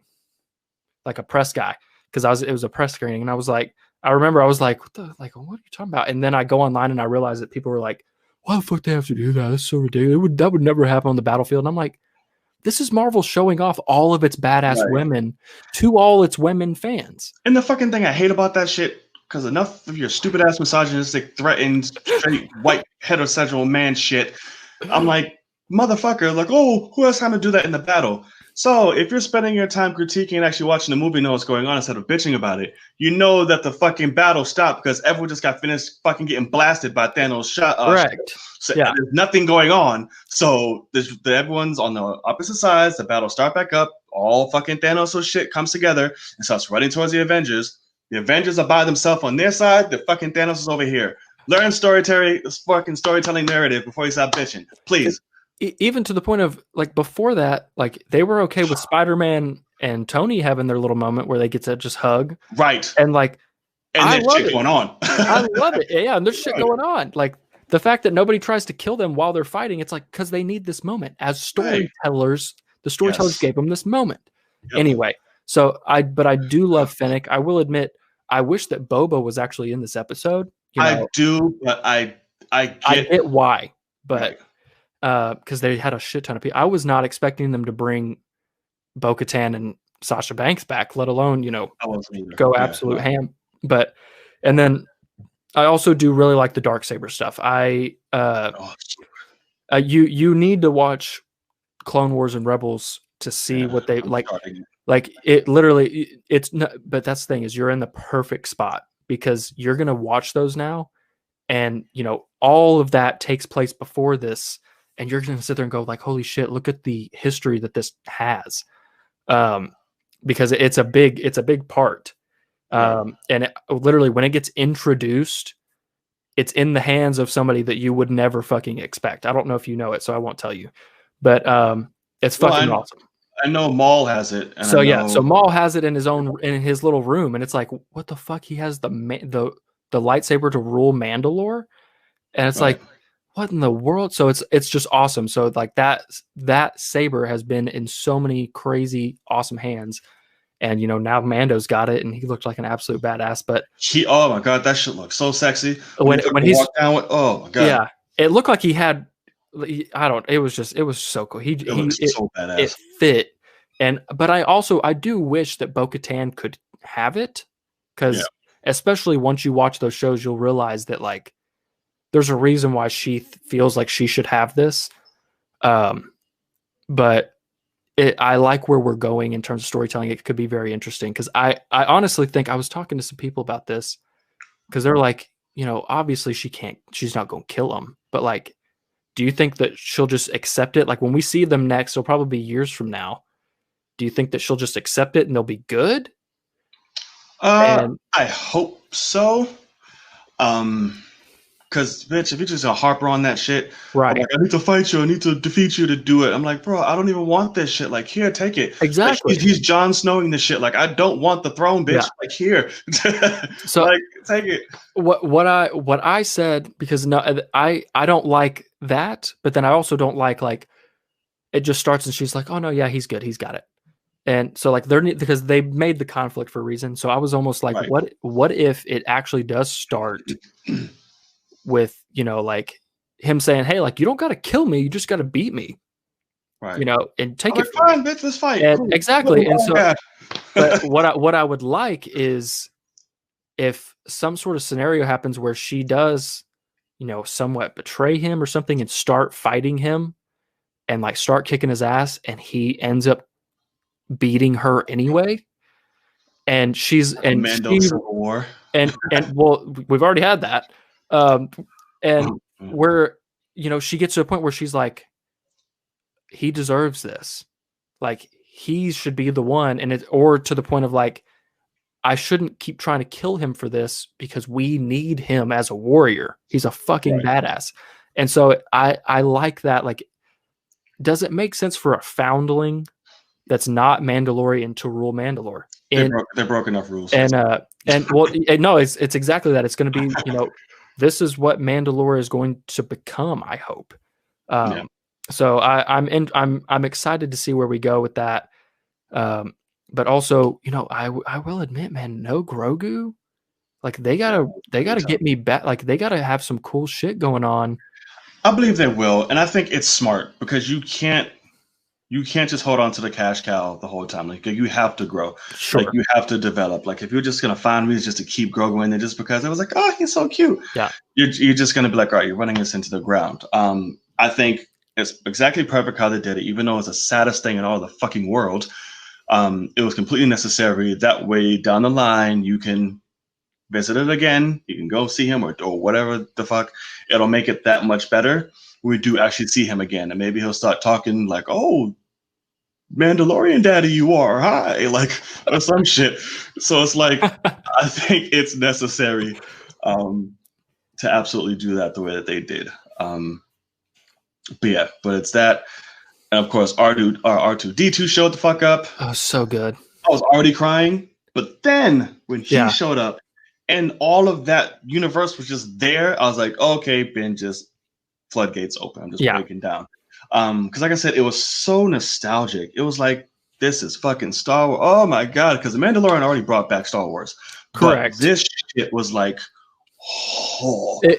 a press guy because it was a press screening, and I was like. I remember I was like, what are you talking about? And then I go online and I realized that people were like, why the fuck they have to do that? That's so ridiculous. That would never happen on the battlefield. And I'm like, this is Marvel showing off all of its badass women to all its women fans. And the fucking thing I hate about that shit, because enough of your stupid ass misogynistic, threatened, straight white heterosexual man shit. I'm like, motherfucker, like, oh, who has time to do that in the battle? So if you're spending your time critiquing and actually watching the movie, know what's going on instead of bitching about it, you know that the fucking battle stopped because everyone just got finished fucking getting blasted by Thanos' shot. Correct. So there's nothing going on. So everyone's on the opposite sides. The battle start back up. All fucking Thanos' shit comes together and starts running towards the Avengers. The Avengers are by themselves on their side. The fucking Thanos is over here. Learn storytelling narrative before you stop bitching, please. Even to the point of like before that, like they were okay with Spider-Man and Tony having their little moment where they get to just hug, right? And like, and there's shit going on. I love it. Yeah, and there's shit going on. Like the fact that nobody tries to kill them while they're fighting, it's like because they need this moment as storytellers. The storytellers gave them this moment. Yep. Anyway, but I do love Fennec. I will admit, I wish that Boba was actually in this episode. I do, but I get why, but. Because they had a shit ton of people. I was not expecting them to bring Bo-Katan and Sasha Banks back, let alone, go absolute ham. But, and then I also do really like the Darksaber stuff. You need to watch Clone Wars and Rebels to see what they like. Like it literally, it's not, but that's the thing is you're in the perfect spot because you're going to watch those now. And, all of that takes place before this. And you're going to sit there and go like, holy shit, look at the history that this has. Because it's a big part. And literally when it gets introduced, it's in the hands of somebody that you would never fucking expect. I don't know if you know it, so I won't tell you, but it's fucking awesome. I know Maul has it. And so Maul has it in his little room. And it's like, what the fuck? He has the lightsaber to rule Mandalore. And it's like, what in the world? So it's just awesome. So like that saber has been in so many crazy awesome hands, and now Mando's got it, and he looked like an absolute badass. But oh my god, that shit looks so sexy when he's walked down with, oh my god, yeah, it looked like he had. It was so cool. It so badass. It fit, but I do wish that Bo-Katan could have it because especially once you watch those shows, you'll realize that like. There's a reason why she feels like she should have this. But I like where we're going in terms of storytelling. It could be very interesting because I honestly think I was talking to some people about this because they're like, obviously she's not going to kill him. But like, do you think that she'll just accept it? Like when we see them next, it'll probably be years from now. Do you think that she'll just accept it and they'll be good? I hope so. Because, bitch, if you're just a harper on that shit, right? Like, I need to fight you, I need to defeat you to do it. I'm like, bro, I don't even want this shit. Like, here, take it. Exactly. Like, he's Jon Snowing this shit. Like, I don't want the throne, bitch. Yeah. Like, here. So, like, take it. What I said, because I don't like that, but then I also don't like it just starts and she's like, oh no, yeah, he's good, he's got it. And so like because they made the conflict for a reason. So I was almost like, what if it actually does start with, like him saying, hey, like, you don't got to kill me. You just got to beat me. Right. And take it. Fine, bitch, let's fight. And, exactly. And so, but what I would like is if some sort of scenario happens where she does, somewhat betray him or something and start fighting him and like start kicking his ass and he ends up beating her anyway. And Mando Civil War. And well, we've already had that. And where, she gets to a point where she's like, he deserves this. Like he should be the one. Or to the point of like, I shouldn't keep trying to kill him for this because we need him as a warrior. He's a fucking badass. And so I like that. Like, does it make sense for a foundling that's not Mandalorian to rule Mandalore? They broke enough rules. And well, no, it's exactly that. It's going to be, this is what Mandalore is going to become, I hope. So I'm excited to see where we go with that. But also, I will admit, man, no Grogu. Like they gotta get me back. Like they gotta have some cool shit going on. I believe they will, and I think it's smart because you can't just hold on to the cash cow the whole time. Like you have to grow. Sure. Like you have to develop. Like if you're just gonna find reasons just to keep Grogu in there just because it was like, oh, he's so cute. Yeah. You're just gonna be like, all right, you're running this into the ground. I think it's exactly perfect how they did it, even though it's the saddest thing in all the fucking world. It was completely necessary. That way down the line you can visit it again. You can go see him or whatever the fuck. It'll make it that much better. We do actually see him again, and maybe he'll start talking like, "Oh, Mandalorian daddy, you are hi," like or some shit. So it's like I think it's necessary to absolutely do that the way that they did. But it's that, and of course R2D2 showed the fuck up. Oh, so good. I was already crying, but then when he showed up and all of that universe was just there, I was like, okay, Ben, just floodgates open. I'm just breaking down. Because like I said, it was so nostalgic. It was like, this is fucking Star Wars. Oh my God. Because the Mandalorian already brought back Star Wars. Correct. But this shit was like,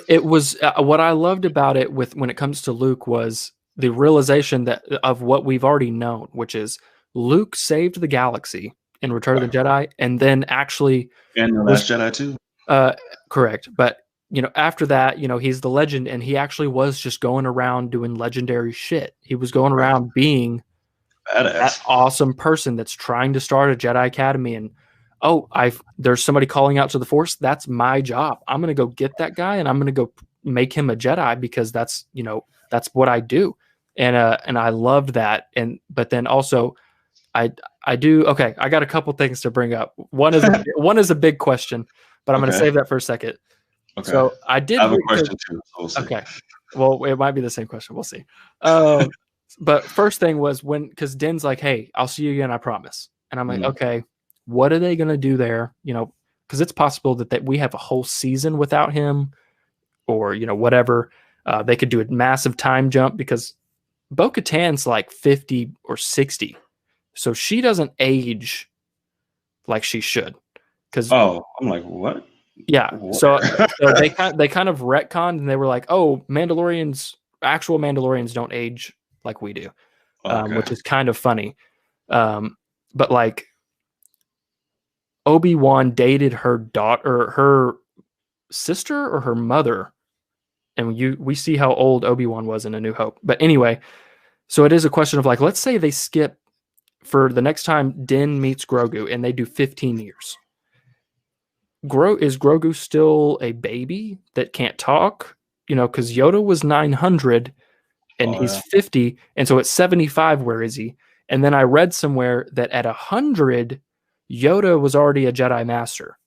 It was what I loved about it when it comes to Luke was the realization of what we've already known, which is Luke saved the galaxy in Return of the Jedi, and then actually and the Last Jedi too. Correct. But after that, he's the legend, and he actually was just going around doing legendary shit. He was going around being that awesome person that's trying to start a Jedi Academy, and there's somebody calling out to the Force. That's my job. I'm gonna go get that guy, and I'm gonna go make him a Jedi because that's what I do. And I loved that. But then also I do. Okay, I got a couple things to bring up. One is a big question, but I'm going to save that for a second. Okay. So I have a question too. So we'll see. Okay. Well, it might be the same question. We'll see. But first thing was because Din's like, "Hey, I'll see you again. I promise." And I'm like, "Okay, what are they going to do there?" Because it's possible that we have a whole season without him, or whatever. They could do a massive time jump because Bo-Katan's like 50 or 60. So she doesn't age like she should. I'm like, what? Yeah. What? So they kind of retconned, and they were like, oh, actual Mandalorians don't age like we do, which is kind of funny. But like Obi-Wan dated her daughter, her sister, or her mother, and we see how old Obi-Wan was in A New Hope. But anyway, so it is a question of like, let's say they skip for the next time Din meets Grogu and they do 15 years. Is Grogu still a baby that can't talk? Because Yoda was 900 and he's 50. And so at 75, where is he? And then I read somewhere that at 100, Yoda was already a Jedi Master.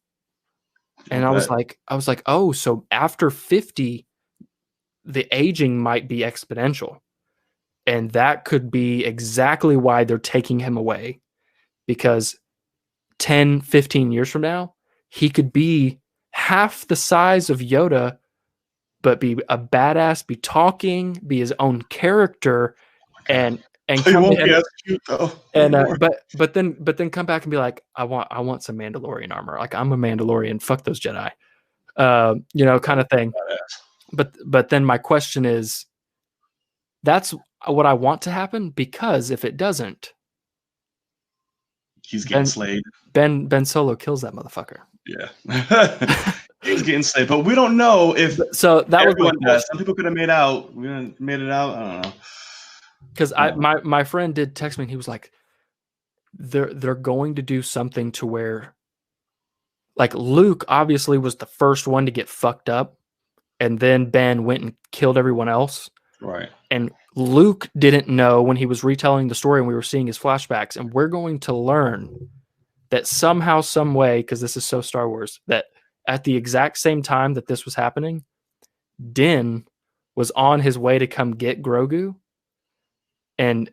And I was like, oh, so after 50, the aging might be exponential. And that could be exactly why they're taking him away, because 10, 15 years from now, he could be half the size of Yoda, but be a badass, be talking, be his own character, and he won't be as cute though. And but then come back and be like, I want some Mandalorian armor. Like, I'm a Mandalorian. Fuck those Jedi. Kind of thing. But then my question is, that's what I want to happen, because if it doesn't, he's getting slayed. Ben Solo kills that motherfucker. Yeah. He's getting slayed, but we don't know if that everyone does. Some people could have made it out. I don't know. Because my friend did text me, and he was like, they're going to do something to where, like, Luke obviously was the first one to get fucked up, and then Ben went and killed everyone else. Right. And Luke didn't know when he was retelling the story and we were seeing his flashbacks, and we're going to learn that somehow, some way, because this is so Star Wars, that at the exact same time that this was happening, Din was on his way to come get Grogu, and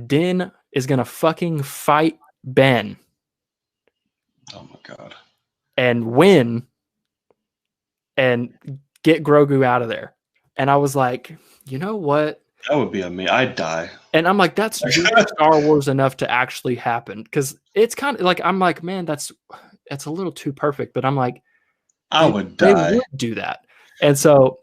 Din is gonna fucking fight Ben. Oh my god. And win and get Grogu out of there. And I was like, you know what? That would be me. I'd die. And I'm like, that's Star Wars enough to actually happen. Because it's kind of like, I'm like, man, that's a little too perfect. But I'm like, I would die. They would do that. And so,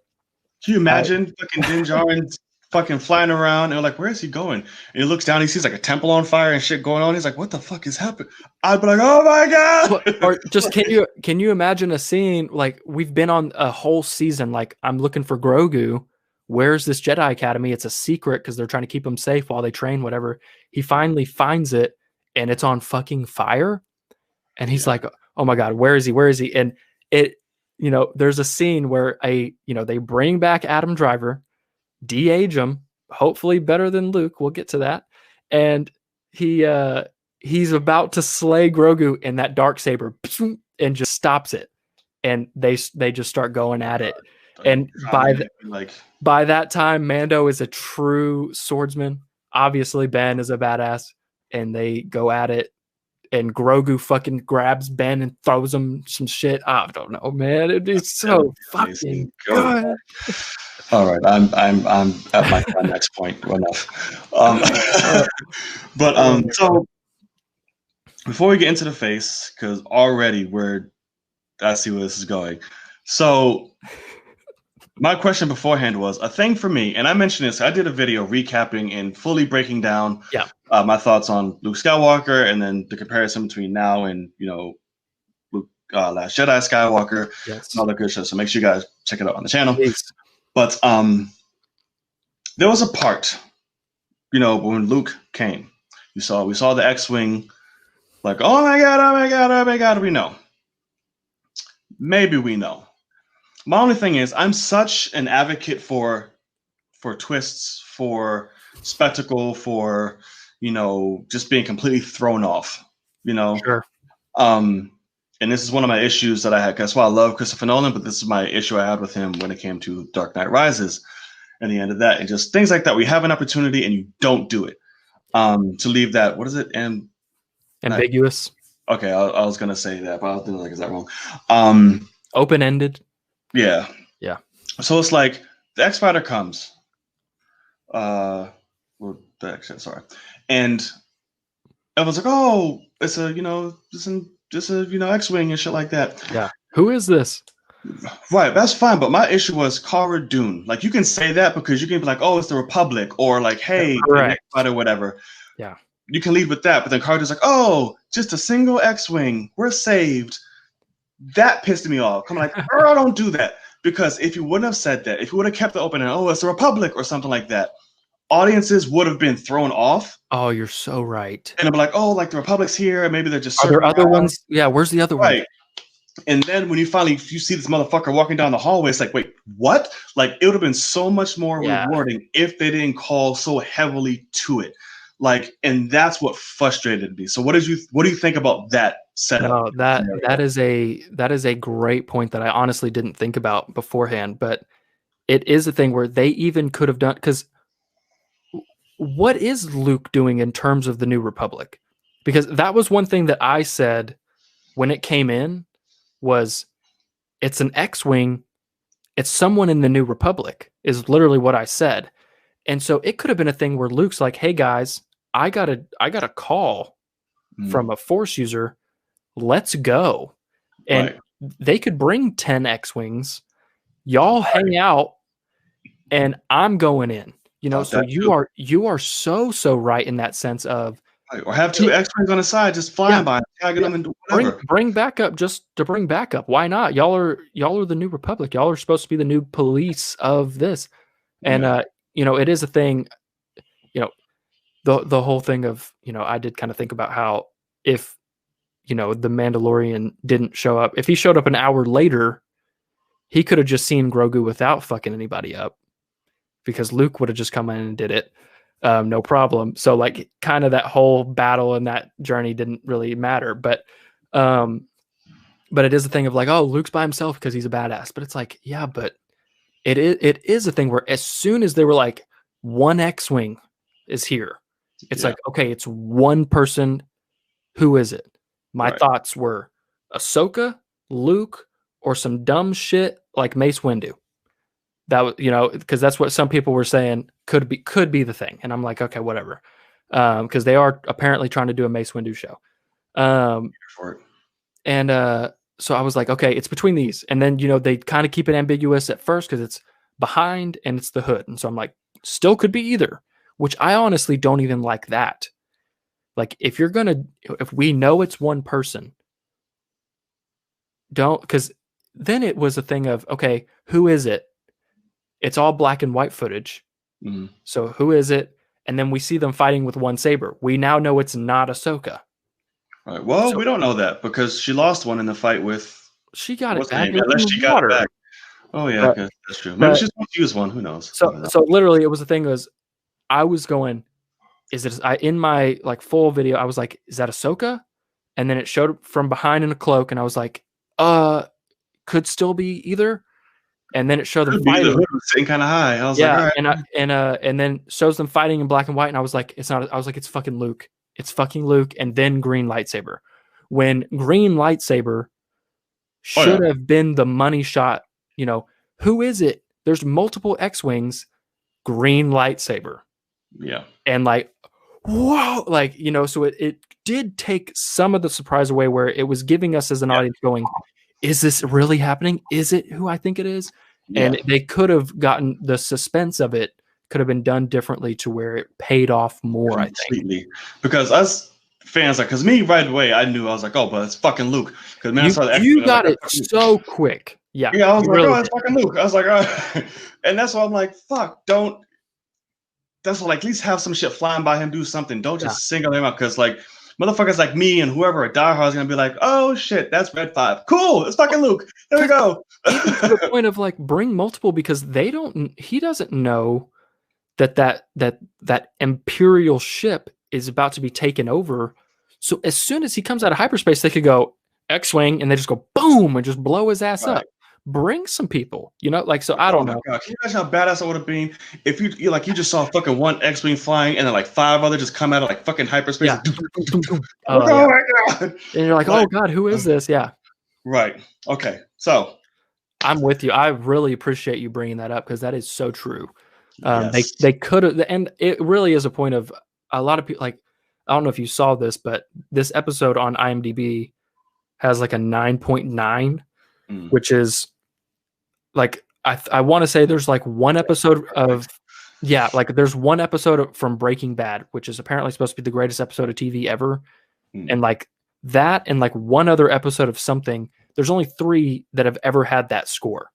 can you imagine fucking Din Djarin fucking flying around? And they're like, where is he going? And he looks down, he sees like a temple on fire and shit going on. He's like, what the fuck is happening? I'd be like, oh my god. Or just can you imagine a scene like we've been on a whole season? Like, I'm looking for Grogu. Where's this Jedi Academy? It's a secret because they're trying to keep him safe while they train, whatever. He finally finds it and it's on fucking fire. And he's like, oh my God, where is he? Where is he? And it, there's a scene where they bring back Adam Driver, de-age him, hopefully better than Luke. We'll get to that. And he's about to slay Grogu, and that Darksaber and just stops it. And they just start going at it. And by that time, Mando is a true swordsman. Obviously, Ben is a badass, and they go at it. And Grogu fucking grabs Ben and throws him some shit. I don't know, man. It'd be so fucking good. All right, I'm at my next point. Enough. So before we get into the face, because already I see where this is going. So my question beforehand was a thing for me, and I mentioned this. I did a video recapping and fully breaking down my thoughts on Luke Skywalker, and then the comparison between now and Luke Last Jedi Skywalker, and all that good shit. So make sure you guys check it out on the channel. Thanks. But there was a part, when Luke came, we saw the X-wing, like, oh my god, oh my god, oh my god, we know. Maybe we know. My only thing is, I'm such an advocate for twists, for spectacle, for just being completely thrown off. Sure. And this is one of my issues that I had. That's why I love Christopher Nolan, but this is my issue I had with him when it came to Dark Knight Rises, and the end of that, and just things like that. We have an opportunity and you don't do it. To leave that, what is it? Ambiguous. Okay, I was gonna say that, but I was like, is that wrong? Open-ended. Yeah. Yeah. So it's like the X-Fighter comes. Sorry. And everyone's like, oh, it's a, just a, X-Wing and shit like that. Yeah. Who is this? Right. That's fine. But my issue was Cara Dune. Like, you can say that because you can be like, oh, it's the Republic, or like, hey, X-Fighter, whatever. Yeah. You can leave with that. But then Cara Dune's like, oh, just a single X-Wing. We're saved. That pissed me off. I'm like, girl, don't do that. Because if you wouldn't have said that, if you would have kept it open and, oh, it's the Republic or something like that, audiences would have been thrown off. Oh, you're so right. And they'd be like, oh, like the Republic's here, and maybe they're just. Are there other ones? Yeah, where's the other one? And then when you see this motherfucker walking down the hallway, it's like, wait, what? Like, it would have been so much more rewarding if they didn't call so heavily to it. Like, and that's what frustrated me. So what do you think about that setup? No, that is a great point that I honestly didn't think about beforehand, but it is a thing where they even could have done, because what is Luke doing in terms of the New Republic? Because that was one thing that I said when it came in, was it's an X-Wing, it's someone in the New Republic, is literally what I said. And so it could have been a thing where Luke's like, hey guys, I got a call from a Force user. Let's go. And they could bring 10 X-Wings. Y'all hang out and I'm going in. So you are so right in that sense of, or have two X-Wings on the side just flying by, tagging them and whatever. Bring backup just to bring backup. Why not? Y'all are the New Republic. Y'all are supposed to be the new police of this. And it is a thing, the whole thing of, I did kind of think about how if, the Mandalorian didn't show up, if he showed up an hour later, he could have just seen Grogu without fucking anybody up, because Luke would have just come in and did it. no problem. So like kind of that whole battle and that journey didn't really matter. But it is a thing of like, oh, Luke's by himself because he's a badass. But it's like, yeah, but it is a thing where as soon as they were like, one X-Wing is here, it's like, okay, it's one person. Who is it? My thoughts were Ahsoka, Luke, or some dumb shit like Mace Windu. That was, because that's what some people were saying could be the thing. And I'm like, okay, whatever. Because they are apparently trying to do a Mace Windu show. So I was like, okay, it's between these. And then, they kind of keep it ambiguous at first because it's behind and it's the hood. And so I'm like, still could be either, which I honestly don't even like that. Like, if we know it's one person, because then it was a thing of, okay, who is it? It's all black and white footage. Mm-hmm. So who is it? And then we see them fighting with one saber. We now know it's not Ahsoka. Right. Well, we don't know that because she lost one in the fight with. She got it back. Unless she got it back. Oh yeah, that's true. Maybe she's going to use one. Who knows? So literally, it was the thing was, I was going, is it? In my like full video, I was like, is that Ahsoka? And then it showed from behind in a cloak, and I was like, could still be either. And then it showed them fighting. The hood was sitting kind of high. I was like, all right. And then shows them fighting in black and white, and I was like, it's not. I was like, it's fucking Luke. It's fucking Luke, and then green lightsaber. When green lightsaber should have been the money shot. Who is it? There's multiple X-Wings, green lightsaber. Yeah. And like, whoa, like, so it did take some of the surprise away where it was giving us as an audience going, is this really happening? Is it who I think it is? Yeah. And they could have gotten the suspense of it could have been done differently to where it paid off more, completely. I think. Because us fans, because me right away, I knew, I was like, oh, but it's fucking Luke. Because man, I saw the you got it so quick. Yeah. Yeah, I was like, oh, it's fucking Luke. I was like, oh. And that's why I'm like, fuck, that's what, like, at least have some shit flying by him, do something. Don't just single him out, because like motherfuckers like me and whoever a diehard is gonna be like, oh shit, that's Red 5. Cool, it's fucking Luke. There we go. Even to the point of like bring multiple, because he doesn't know that Imperial ship is about to be taken over. So as soon as he comes out of hyperspace, they could go X-Wing and they just go boom and just blow his ass up. Bring some people, so I don't know. God. Can you imagine how badass I would have been if you just saw fucking one X-Wing flying and then like 5 other just come out of like fucking hyperspace. Yeah. Oh my God. And you're like, oh God, who is this? Yeah. Right. Okay. So I'm with you. I really appreciate you bringing that up because that is so true. They could have, and it really is a point of a lot of people. Like, I don't know if you saw this, but this episode on IMDb has like a 9.9, which is like, I want to say there's like one episode of, there's one episode from Breaking Bad, which is apparently supposed to be the greatest episode of TV ever. And like that, and like one other episode of something, there's only 3 that have ever had that score.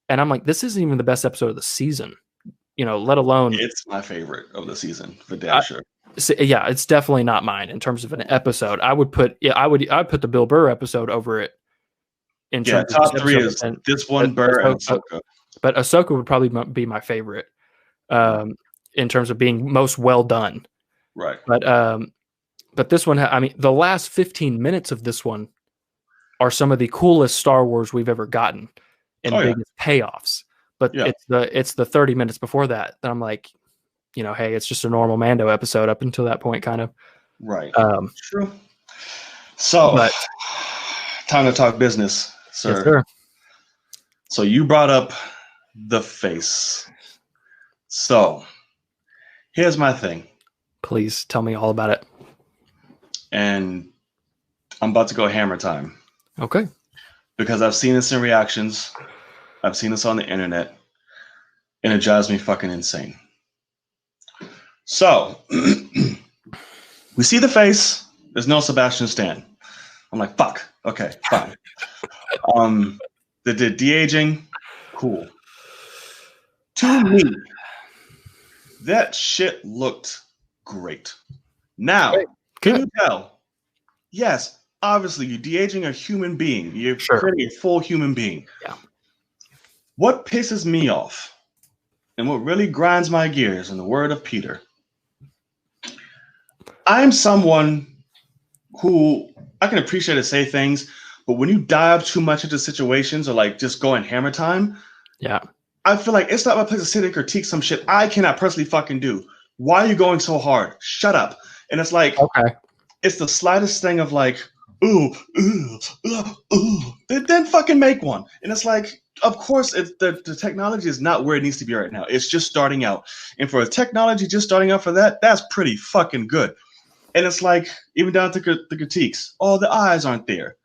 And I'm like, this isn't even the best episode of the season. Let alone it's my favorite of the season for damn sure. Yeah, it's definitely not mine in terms of an episode. I would put the Bill Burr episode over it. In terms top of 3 is this one, Burr and Ahsoka. But Ahsoka would probably be my favorite in terms of being most well done. Right. But this one, I mean, the last 15 minutes of this one are some of the coolest Star Wars we've ever gotten and biggest payoffs. But it's the 30 minutes before that I'm like, hey, it's just a normal Mando episode up until that point, kind of. Right. True. So, time to talk business, sir. Yes, sir. So you brought up the face. So here's my thing. Please tell me all about it. And I'm about to go hammer time. Okay. Because I've seen this in reactions. I've seen this on the internet. And it drives me fucking insane. So we see the face. There's no Sebastian Stan. I'm like, fuck. Okay, fine. The de-aging, cool. To me, that shit looked great. Now, can you tell? Yes, obviously, you're de-aging a human being. You're creating a full human being. Yeah. What pisses me off, and what really grinds my gears, in the word of Peter, I'm someone who I can appreciate to say things, but when you dive too much into situations or like just go in hammer time, Yeah. I feel like it's not my place to sit and critique some shit I cannot personally fucking do. Why are you going so hard? Shut up. And it's like, Okay. it's the slightest thing of like, ooh, then fucking make one. And it's like, of course, the technology is not where it needs to be right now. It's just starting out. And for a technology just starting out for that, that's pretty fucking good. And it's like, even down to the critiques. Oh, the eyes aren't there.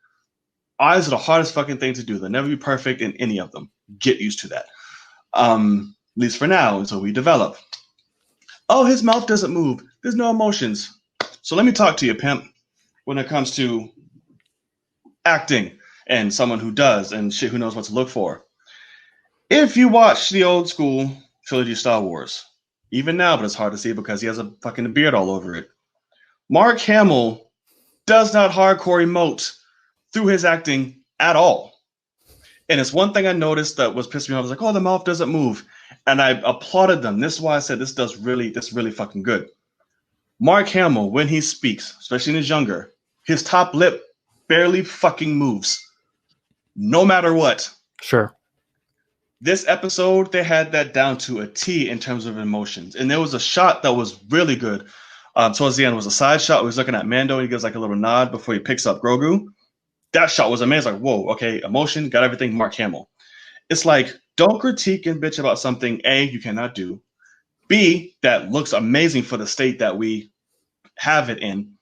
Eyes are the hardest fucking thing to do. They'll never be perfect in any of them. Get used to that. At least for now, until we develop. Oh, his mouth doesn't move. There's no emotions. So let me talk to you, pimp, when it comes to acting and someone who does and shit who knows what to look for. If you watch the old school trilogy Star Wars, even now, but it's hard to see because he has a fucking beard all over it. Mark Hamill does not hardcore emote through his acting at all. And it's one thing I noticed that was pissing me off. I was like, oh, the mouth doesn't move. And I applauded them. This is why I said this really fucking good. Mark Hamill, when he speaks, especially when he's younger, his top lip barely fucking moves. No matter what. Sure. This episode, they had that down to a T in terms of emotions. And there was a shot that was really good. Towards the end was a side shot where he's looking at Mando and he gives like a little nod before he picks up Grogu. That shot was amazing. Like, whoa, okay, emotion, got everything, Mark Hamill. It's like, don't critique and bitch about something, A, you cannot do. B, that looks amazing for the state that we have it in.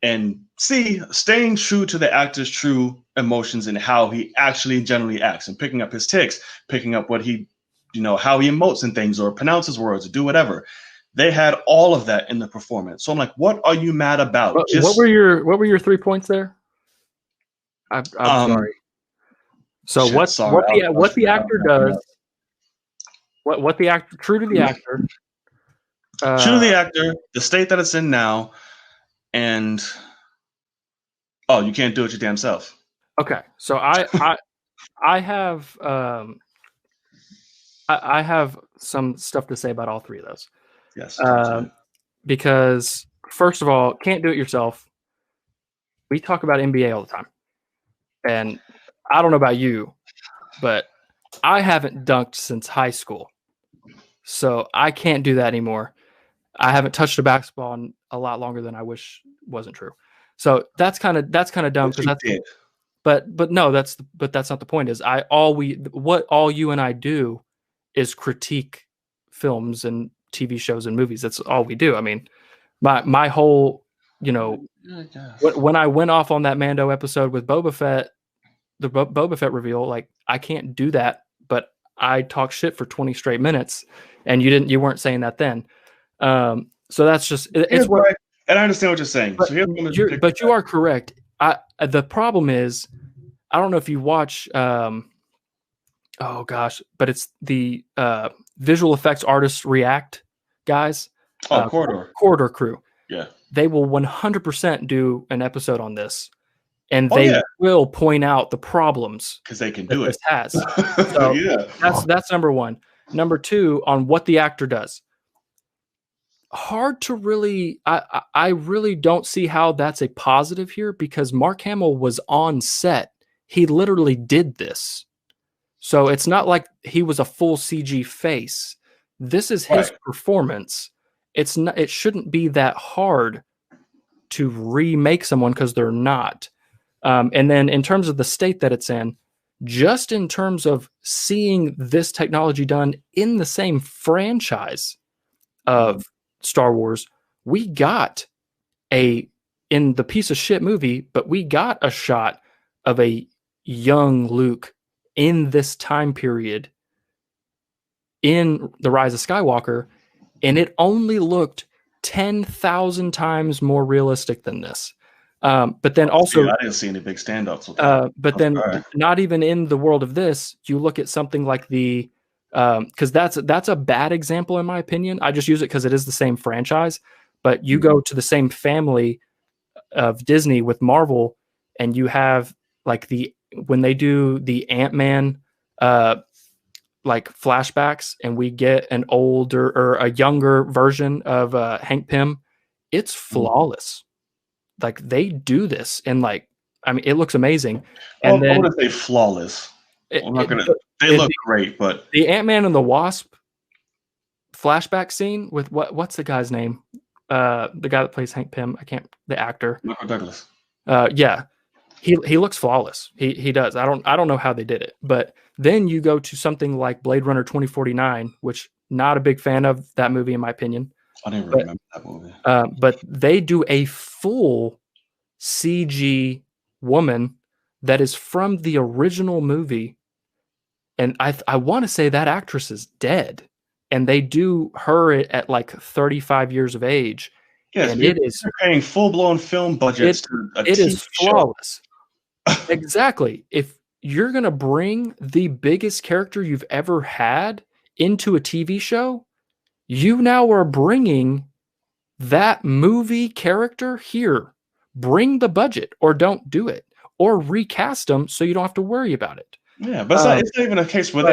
And C, staying true to the actor's true emotions and how he actually generally acts and picking up his tics, picking up what he, how he emotes and things or pronounces words or do whatever. They had all of that in the performance. So I'm like, what are you mad about? What were your 3 points there? I'm sorry. So what the actor does, what the actor, true to the actor, true to the actor, the state that it's in now, and you can't do it your damn self. Okay, so I have I have some stuff to say about all three of those. Yes. Because first of all, can't do it yourself. We talk about NBA all the time. And I don't know about you, but I haven't dunked since high school. So I can't do that anymore. I haven't touched a basketball in a lot longer than I wish wasn't true. So that's kind of dumb because that's but that's not the point. Is all you and I do is critique films and TV shows and movies. That's all we do. I mean, my whole, when I went off on that Mando episode with Boba Fett, the Boba Fett reveal, like I can't do that, but I talk shit for 20 straight minutes, and you weren't saying that then. So that's just it's what. Right. And I understand what you're saying. But you are correct. The problem is, I don't know if you watch. Oh gosh, but it's the visual effects artists React guys. Corridor Crew. Yeah, they will 100% do an episode on this, and they will point out the problems because they can do it. This has. So that's number one. Number two, on what the actor does. Hard to really. I really don't see how that's a positive here because Mark Hamill was on set. He literally did this. So it's not like he was a full CG face. This is his performance. It's not. It shouldn't be that hard to remake someone because they're not. And then in terms of the state that it's in, just in terms of seeing this technology done in the same franchise of Star Wars, we got in the piece of shit movie, but we got a shot of a young Luke in this time period in The Rise of Skywalker, and it only looked 10,000 times more realistic than this. But then also, I didn't see any big standouts with that. But then, not even in the world of this, you look at something like because that's a bad example in my opinion. I just use it because it is the same franchise. But you go to the same family of Disney with Marvel, and you have like when they do the Ant-Man like flashbacks, and we get an older or a younger version of Hank Pym it's flawless. Like they do this, and like I mean, it looks amazing. And I then wouldn't say flawless. I'm not gonna. They look great, but the Ant-Man and the Wasp flashback scene with what's the guy's name? The guy that plays Hank Pym. The actor. Michael Douglas. Yeah. He looks flawless. He does. I don't know how they did it. But then you go to something like Blade Runner 2049, which not a big fan of that movie in my opinion. I didn't remember that movie. But they do a full CG woman that is from the original movie, and I want to say that actress is dead, and they do her at like 35 years of age. Yes, and it is paying full-blown film budgets to a it TV is flawless. Exactly. If you're going to bring the biggest character you've ever had into a TV show, you now are bringing that movie character here. Bring the budget, or don't do it, or recast them so you don't have to worry about it. Yeah, but it's not even a case where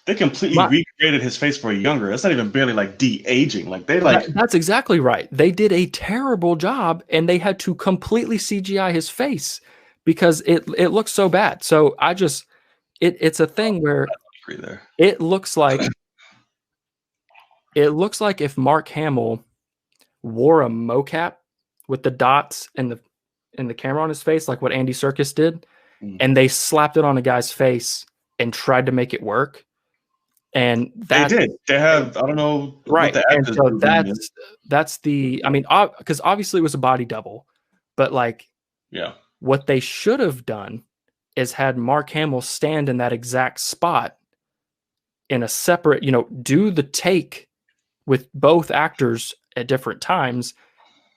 they completely recreated his face for younger. It's not even barely like de-aging. Like that's exactly right. They did a terrible job, and they had to completely CGI his face because it looks so bad. So it's a thing where it looks like if Mark Hamill wore a mocap with the dots and the camera on his face, like what Andy Serkis did, and they slapped it on a guy's face and tried to make it work. And they did. They have, I don't know, right? And so that's the. I mean, because obviously it was a body double, but like, yeah, what they should have done is had Mark Hamill stand in that exact spot in a separate, do the take with both actors at different times.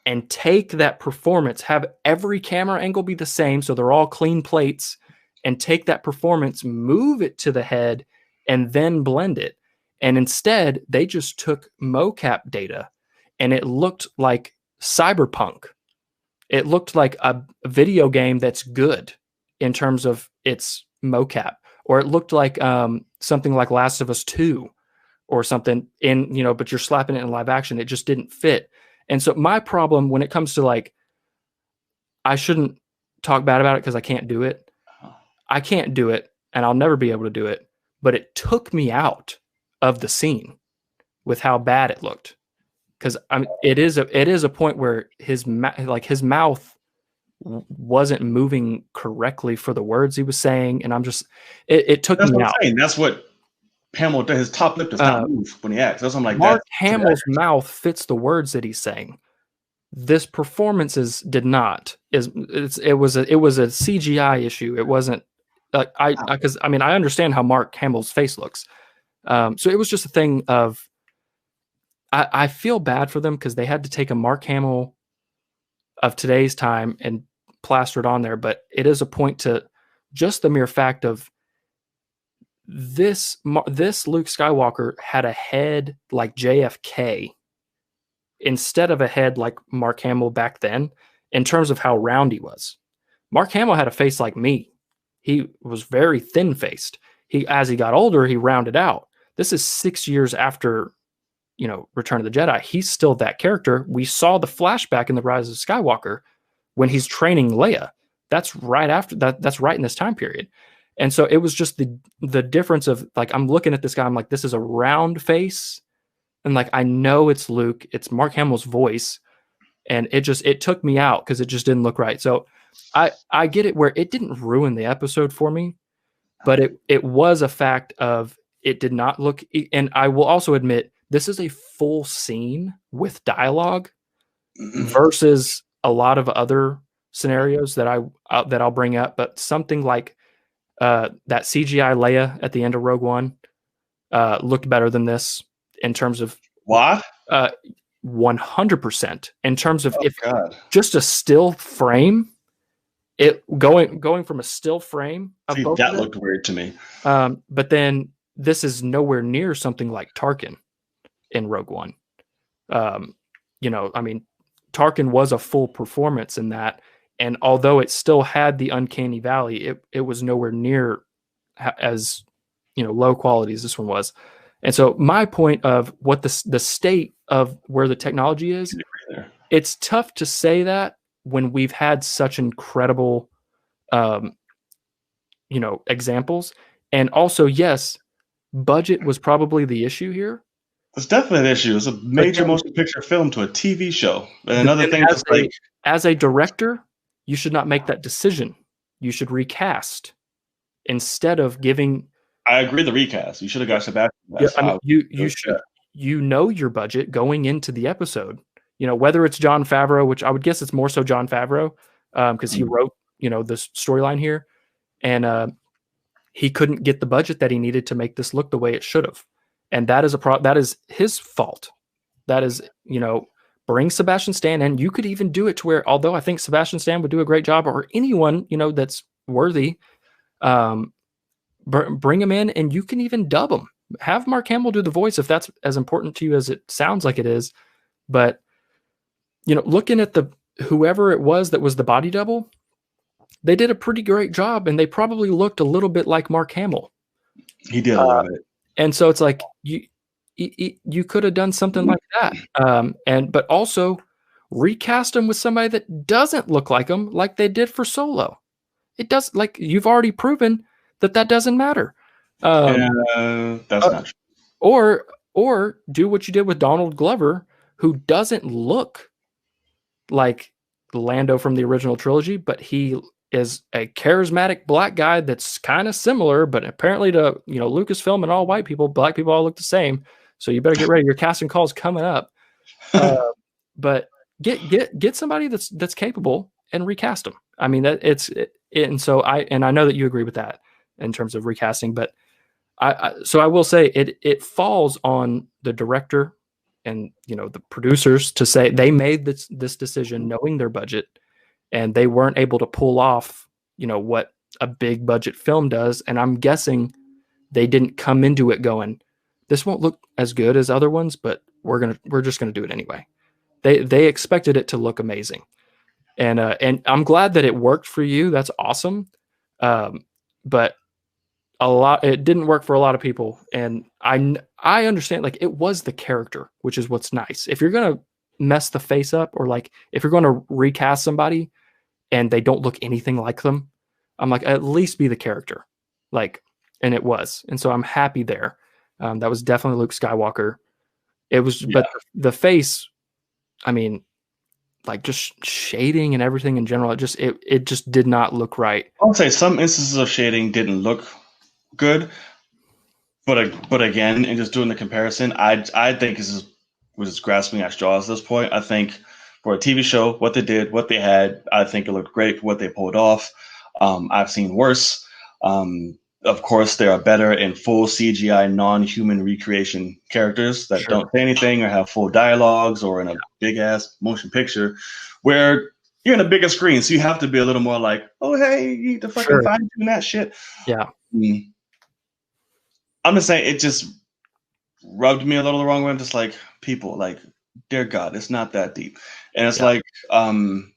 And take that performance, have every camera angle be the same, so they're all clean plates, and take that performance, move it to the head, and then blend it. And instead, they just took mocap data, and it looked like cyberpunk. It looked like a video game that's good in terms of its mocap, or it looked like something like Last of Us 2 or something but you're slapping it in live action. It just didn't fit. And so my problem when it comes to like, I shouldn't talk bad about it because I can't do it. I can't do it, and I'll never be able to do it. But it took me out of the scene with how bad it looked. Because it is a point where his mouth wasn't moving correctly for the words he was saying, and it took me out. That's what Hamill does. His top lip does not move when he acts. That's something like Mark Hamill's mouth fits the words that he's saying. This performance did not. It was a CGI issue. It wasn't because I understand how Mark Hamill's face looks. So it was just a thing of I feel bad for them because they had to take a Mark Hamill of today's time and plaster it on there. But it is a point to just the mere fact of this Luke Skywalker had a head like JFK instead of a head like Mark Hamill back then in terms of how round he was. Mark Hamill had a face like me. He was very thin-faced. As he got older, he rounded out. This is 6 years after, Return of the Jedi. He's still that character. We saw the flashback in The Rise of Skywalker when he's training Leia. That's right after that. That's right in this time period. And so it was just the difference of like, I'm looking at this guy, I'm like, this is a round face. And like, I know it's Luke, it's Mark Hamill's voice. And it took me out because it just didn't look right. So I get it where it didn't ruin the episode for me, but it was a fact of it did not look. And I will also admit, this is a full scene with dialogue versus a lot of other scenarios that I'll bring up. But something like, that CGI Leia at the end of Rogue One looked better than this in terms of what 100% in terms of just a still frame. It going from a still frame. That looked weird to me. But then this is nowhere near something like Tarkin in Rogue One. Tarkin was a full performance in that. And although it still had the uncanny valley, it was nowhere near as low quality as this one was. And so my point of what the state of where the technology is, it's tough to say that when we've had such incredible, um, examples. And also, yes, budget was probably the issue here. It's definitely an issue. It's a But major then, motion picture film to a TV show. And but another then thing, just like as a director, you should not make that decision. You should recast instead of giving. I agree, the recast. You should have got Sebastian Yeah, Best. I mean, you should your budget going into the episode. Whether it's Jon Favreau, which I would guess it's more so Jon Favreau, because he wrote this storyline here, and he couldn't get the budget that he needed to make this look the way it should have, and that is that is his fault. That is bring Sebastian Stan, and you could even do it to where, although I think Sebastian Stan would do a great job, or anyone that's worthy, bring him in, and you can even dub him. Have Mark Hamill do the voice if that's as important to you as it sounds like it is. But looking at whoever it was that was the body double, they did a pretty great job, and they probably looked a little bit like Mark Hamill. He did a little bit, and so it's like you could have done something like that, but also recast him with somebody that doesn't look like him, like they did for Solo. It does, like, you've already proven that doesn't matter. That's not true. Or do what you did with Donald Glover, who doesn't look like Lando from the original trilogy, but he is a charismatic black guy that's kind of similar, but apparently to Lucasfilm and all white people, black people all look the same. So you better get ready. Your casting call is coming up. But get somebody that's capable and recast them. I mean, and so I know that you agree with that in terms of recasting, but I will say it falls on the director and the producers to say they made this decision knowing their budget, and they weren't able to pull off what a big budget film does. And I'm guessing they didn't come into it going, this won't look as good as other ones, but we're just gonna do it anyway. They expected it to look amazing, and I'm glad that it worked for you. That's awesome. But it didn't work for a lot of people, and I understand, like, it was the character, which is what's nice. If you're gonna mess the face up, or like if you're gonna recast somebody and they don't look anything like them, I'm like, at least be the character, like, and it was, and so I'm happy there. That was definitely Luke Skywalker. It was, yeah. But the face, I mean, like, just shading and everything in general, it just did not look right. I'll say some instances of shading didn't look good, but again, in just doing the comparison, I think this was grasping at straws at this point. I think for a TV show, what they did, what they had, I think it looked great for what they pulled off. I've seen worse. Of course, there are better in full CGI, non-human recreation characters that don't say anything or have full dialogues, or in a big-ass motion picture where you're in a bigger screen, so you have to be a little more like, oh, hey, you need to fucking fine-tune that shit. Yeah. I'm just saying, it just rubbed me a little the wrong way. I'm just like, people, like, dear God, it's not that deep. And it's like, I don't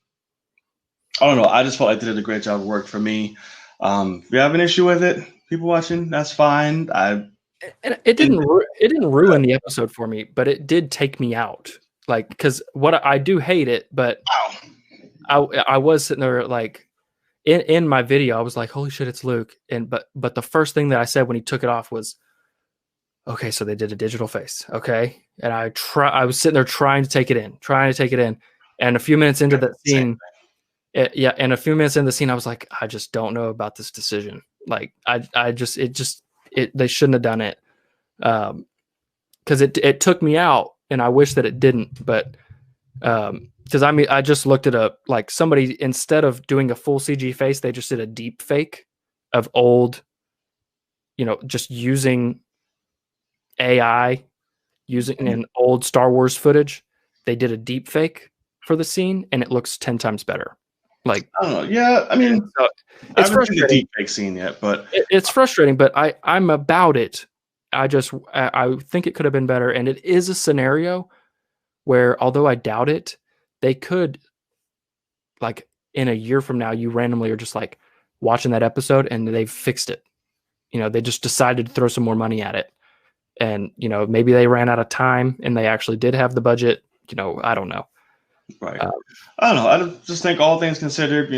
know. I just felt like they did a great job of work for me. If you have an issue with it, people watching, that's fine. And it didn't ruin the episode for me, but it did take me out. Like, because what I do hate it, but I was sitting there, like, in my video, I was like, holy shit, it's Luke. And but the first thing that I said when he took it off was, okay, so they did a digital face. Okay. And I was sitting there trying to take it in. And a few minutes into that scene, and a few minutes into the scene, I was like, I just don't know about this decision. Like, they shouldn't have done it. Because it took me out, and I wish that it didn't. But because I just looked at like, somebody, instead of doing a full CG face, they just did a deep fake of old, just using AI, using an old Star Wars footage. They did a deep fake for the scene, and it looks 10 times better. Like, I don't know. Yeah, I mean, I haven't seen the deep fake scene yet, but it's frustrating. But I'm about it. I think it could have been better, and it is a scenario where, although I doubt it, they could, like, in a year from now, you randomly are just like watching that episode and they've fixed it. They just decided to throw some more money at it, and maybe they ran out of time and they actually did have the budget. I don't know. Right. I don't know. I just think all things considered,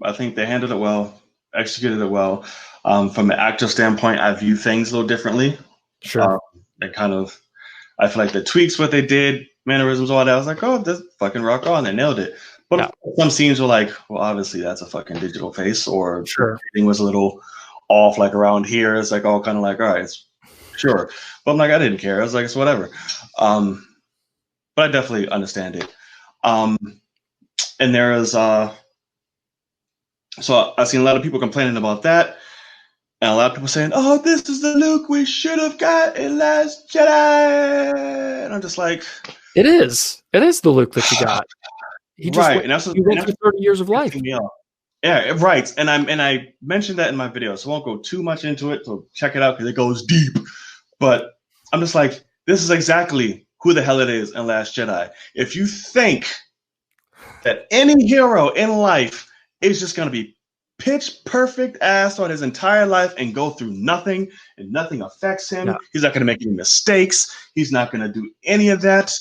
I think they handled it well, executed it well. From an actor standpoint, I view things a little differently. Sure. They I feel like the tweaks, what they did, mannerisms, all that. I was like, oh, this fucking rock on. They nailed it. But some scenes were like, well, obviously that's a fucking digital face, or everything was a little off, like around here. It's like all kind of like, all right, sure. But I'm like, I didn't care. I was like, it's whatever. But I definitely understand it. And there is, so I've seen a lot of people complaining about that. And a lot of people saying, oh, this is the Luke we should have got in Last Jedi. And I'm just like, it is the Luke that you got. He just right. Went through 30 years of life. Yeah, right. And I mentioned that in my video, so I won't go too much into it. So check it out because it goes deep. But I'm just like, this is exactly who the hell it is in Last Jedi. If you think that any hero in life is just going to be pitch perfect ass on his entire life and go through nothing and nothing affects him. No. He's not going to make any mistakes. He's not going to do any of that.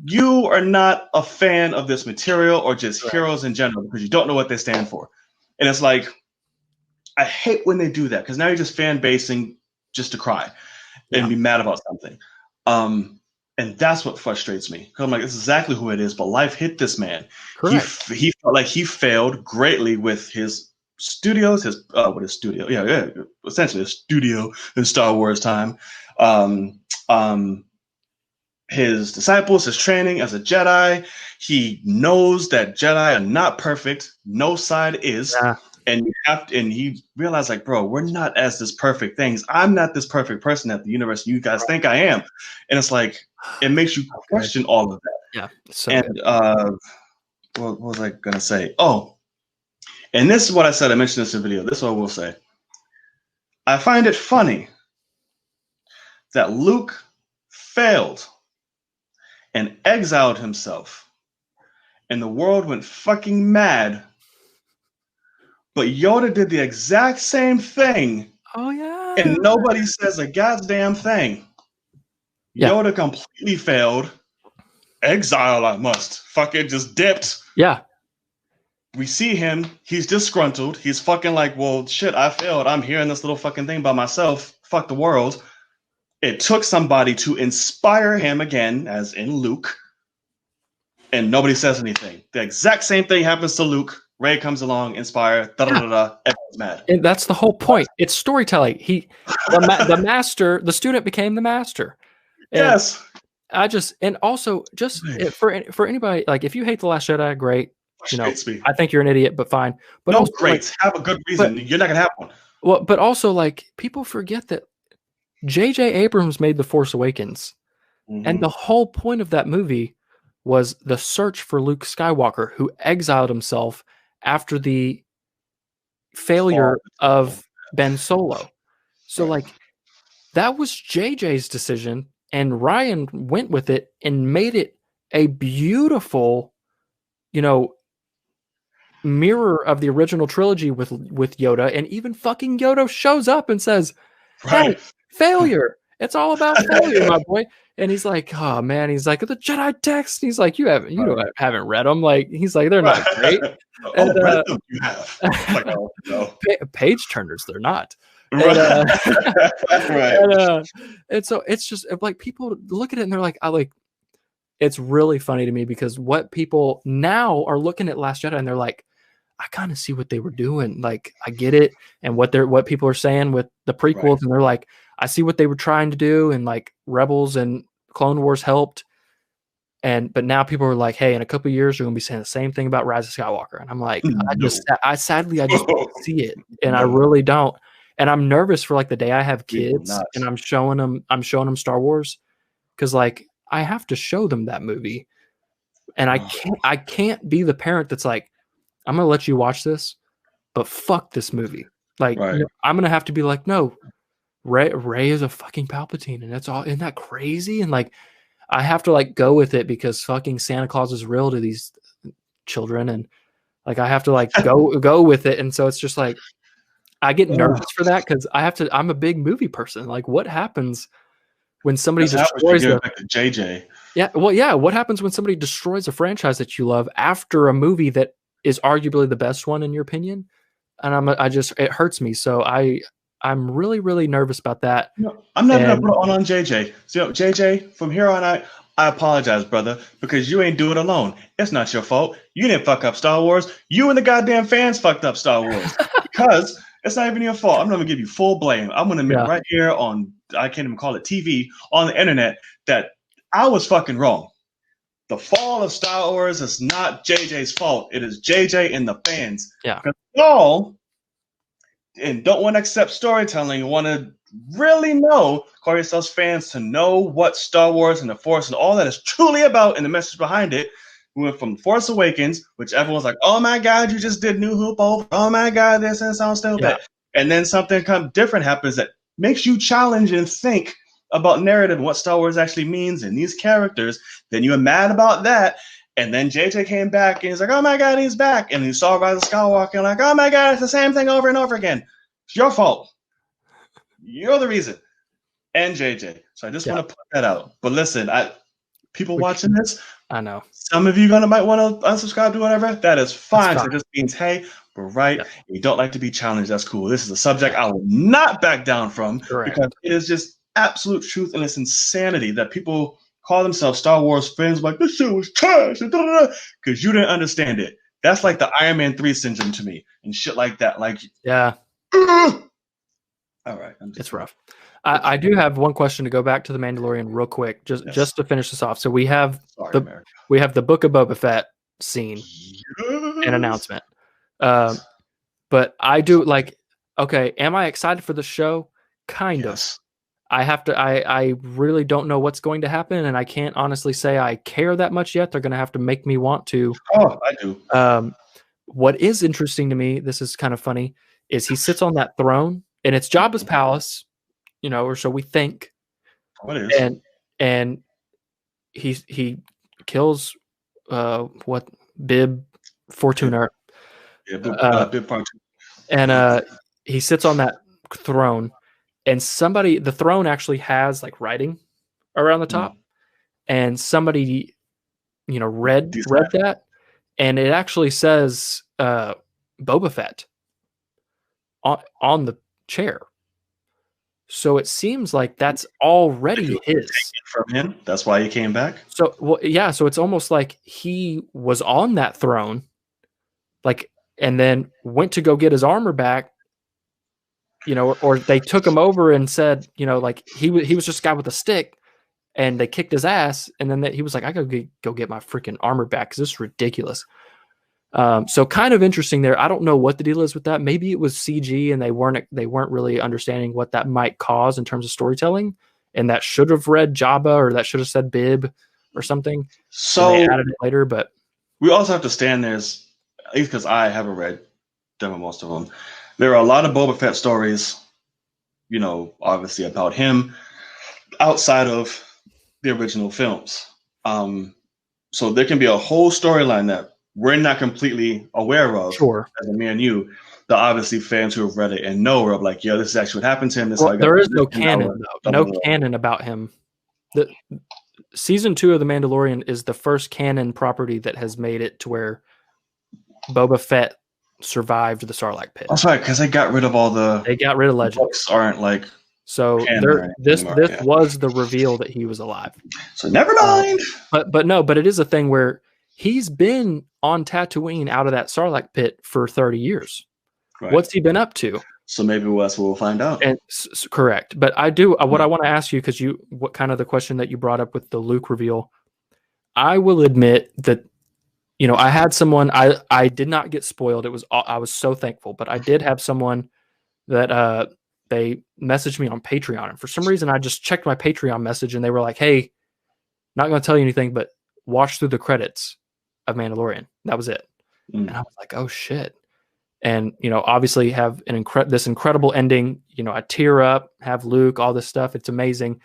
You are not a fan of this material or just heroes in general because you don't know what they stand for. And it's like, I hate when they do that because now you're just fan basing just to cry and be mad about something. And that's what frustrates me. Because I'm like, this is exactly who it is, but life hit this man. He felt like he failed greatly with his studios, essentially a studio in Star Wars time. His disciples, his training as a Jedi. He knows that Jedi are not perfect. No side is. Yeah. And he realized, like, bro, we're not as this perfect things. I'm not this perfect person that the universe you guys think I am. And it's like, it makes you question all of that. Yeah. So what was I going to say? Oh, and this is what I said. I mentioned this in the video. This is what I will say. I find it funny that Luke failed and exiled himself, and the world went fucking mad. But Yoda did the exact same thing. Oh, yeah. And nobody says a goddamn thing. Yeah. Yoda completely failed. Exile, I must. Fucking just dipped. Yeah. We see him. He's disgruntled. He's fucking like, well, shit, I failed. I'm here in this little fucking thing by myself. Fuck the world. It took somebody to inspire him again, as in Luke. And nobody says anything. The exact same thing happens to Luke. Rey comes along, inspire, everyone's mad. And that's the whole point. It's storytelling. The master, the student became the master. And yes. For anybody, like, if you hate The Last Jedi, great. I think you're an idiot, but fine. But no, also, great. Like, have a good reason. You're not gonna have one. Well, but also, like, people forget that J.J. Abrams made The Force Awakens, and the whole point of that movie was the search for Luke Skywalker, who exiled himself after the failure of Ben Solo. So, like, that was JJ's decision, and Ryan went with it and made it a beautiful, mirror of the original trilogy with Yoda. And even fucking Yoda shows up and says, hey, failure. It's all about failure, my boy. And he's like, oh man, he's like, the Jedi text. He's like, you haven't read them. Like, he's like, they're not great. And, read them, you have. Like, oh, no. Page turners, they're not. Right. And so it's just like, people look at it and they're like, it's really funny to me because what people now are looking at Last Jedi and they're like, I kind of see what they were doing. Like, I get it. And what people are saying with the prequels. And they're like, I see what they were trying to do. And like Rebels and Clone Wars helped. But now people are like, hey, in a couple of years, you're going to be saying the same thing about Rise of Skywalker. And I'm like, I sadly don't see it. And I really don't. And I'm nervous for like the day I have kids and I'm showing them Star Wars. Cause like, I have to show them that movie. And I can't be the parent that's like, I'm going to let you watch this, but fuck this movie. Like, I'm going to have to be like, no, Rey is a fucking Palpatine. And that's all. Isn't that crazy? And like, I have to like go with it because fucking Santa Claus is real to these children. And like, I have to like go with it. And so it's just like, I get nervous for that because I'm a big movie person. Like, what happens when somebody destroys back to JJ? Yeah, well, yeah. What happens when somebody destroys a franchise that you love after a movie that is arguably the best one in your opinion? And it hurts me. So I'm really, really nervous about that. No, I'm not gonna And put it on JJ. So JJ, from here on out, I apologize, brother, because you ain't do it alone. It's not your fault. You didn't fuck up Star Wars. You and the goddamn fans fucked up Star Wars. Because it's not even your fault. I'm gonna give you full blame. I'm gonna admit right here on, I can't even call it TV, on the internet, that I was fucking wrong. The fall of Star Wars is not JJ's fault. It is JJ and the fans. Yeah. Because y'all and don't want to accept storytelling and want to really call yourselves fans to know what Star Wars and the Force and all that is truly about and the message behind it. We went from Force Awakens, which everyone's like, oh my God, you just did New Hope over. Oh my God, this sounds stupid. Yeah. And then something different happens that makes you challenge and think about narrative and what Star Wars actually means and these characters. Then you were mad about that. And then JJ came back and he's like, oh my God, he's back. And he saw Rise of Skywalker and like, oh my God, it's the same thing over and over again. It's your fault. You're the reason. And JJ. So I just want to put that out. But listen, people watching this, I know. Some of you might want to unsubscribe to whatever. That is fine. So it just means, hey, we're right. You don't like to be challenged. That's cool. This is a subject I will not back down from because it is just absolute truth and it's insanity that people call themselves Star Wars fans like this shit was trash because you didn't understand it. That's like the Iron Man 3 syndrome to me and shit like that. Like, yeah. All right. It's rough. I do have one question to go back to the Mandalorian real quick, just to finish this off. So we have the Book of Boba Fett scene and announcement. But I do okay, am I excited for the show? Kind of. I really don't know what's going to happen, and I can't honestly say I care that much yet. They're going to have to make me want to. Oh, I do. What is interesting to me, this is kind of funny, is he sits on that throne, and it's Jabba's palace, or so we think. What is? And he kills Bib Fortuna. Yeah, Bib Fortuna. And he sits on that throne. And the throne actually has like writing around the top, and somebody, read that, and it actually says Boba Fett on the chair. So it seems like that's already his. From him. That's why he came back. So so it's almost like he was on that throne, and then went to go get his armor back. Or they took him over and said, he was just a guy with a stick, and they kicked his ass, and then he was like, I gotta go get my freaking armor back because this is ridiculous. So kind of interesting there. I don't know what the deal is with that. Maybe it was CG, and they weren't really understanding what that might cause in terms of storytelling, and that should have read Jabba, or that should have said Bib, or something. So they added it later, but we also have to stand there, at least because I haven't read most of them. There are a lot of Boba Fett stories, obviously about him outside of the original films. So there can be a whole storyline that we're not completely aware of. Sure. As me and you, the obviously fans who have read it and know of this is actually what happened to him. There is no canon, though. No canon about him. The season 2 of The Mandalorian is the first canon property that has made it to where Boba Fett survived the Sarlacc pit. That's right, because they got rid of all the. They got rid of legends. Books aren't like. So this was the reveal that he was alive. So never mind. But it is a thing where he's been on Tatooine out of that Sarlacc pit for 30 years. Right. What's he been up to? So maybe that's what we'll find out. And correct. But I do what I want to ask you, because what kind of the question that you brought up with the Luke reveal. I will admit that. I had someone, I did not get spoiled. I was so thankful, but I did have someone that they messaged me on Patreon. And for some reason, I just checked my Patreon message and they were like, hey, not going to tell you anything, but watch through the credits of Mandalorian. That was it. And I was like, oh shit. And, obviously have this incredible ending. I tear up, have Luke, all this stuff. It's amazing.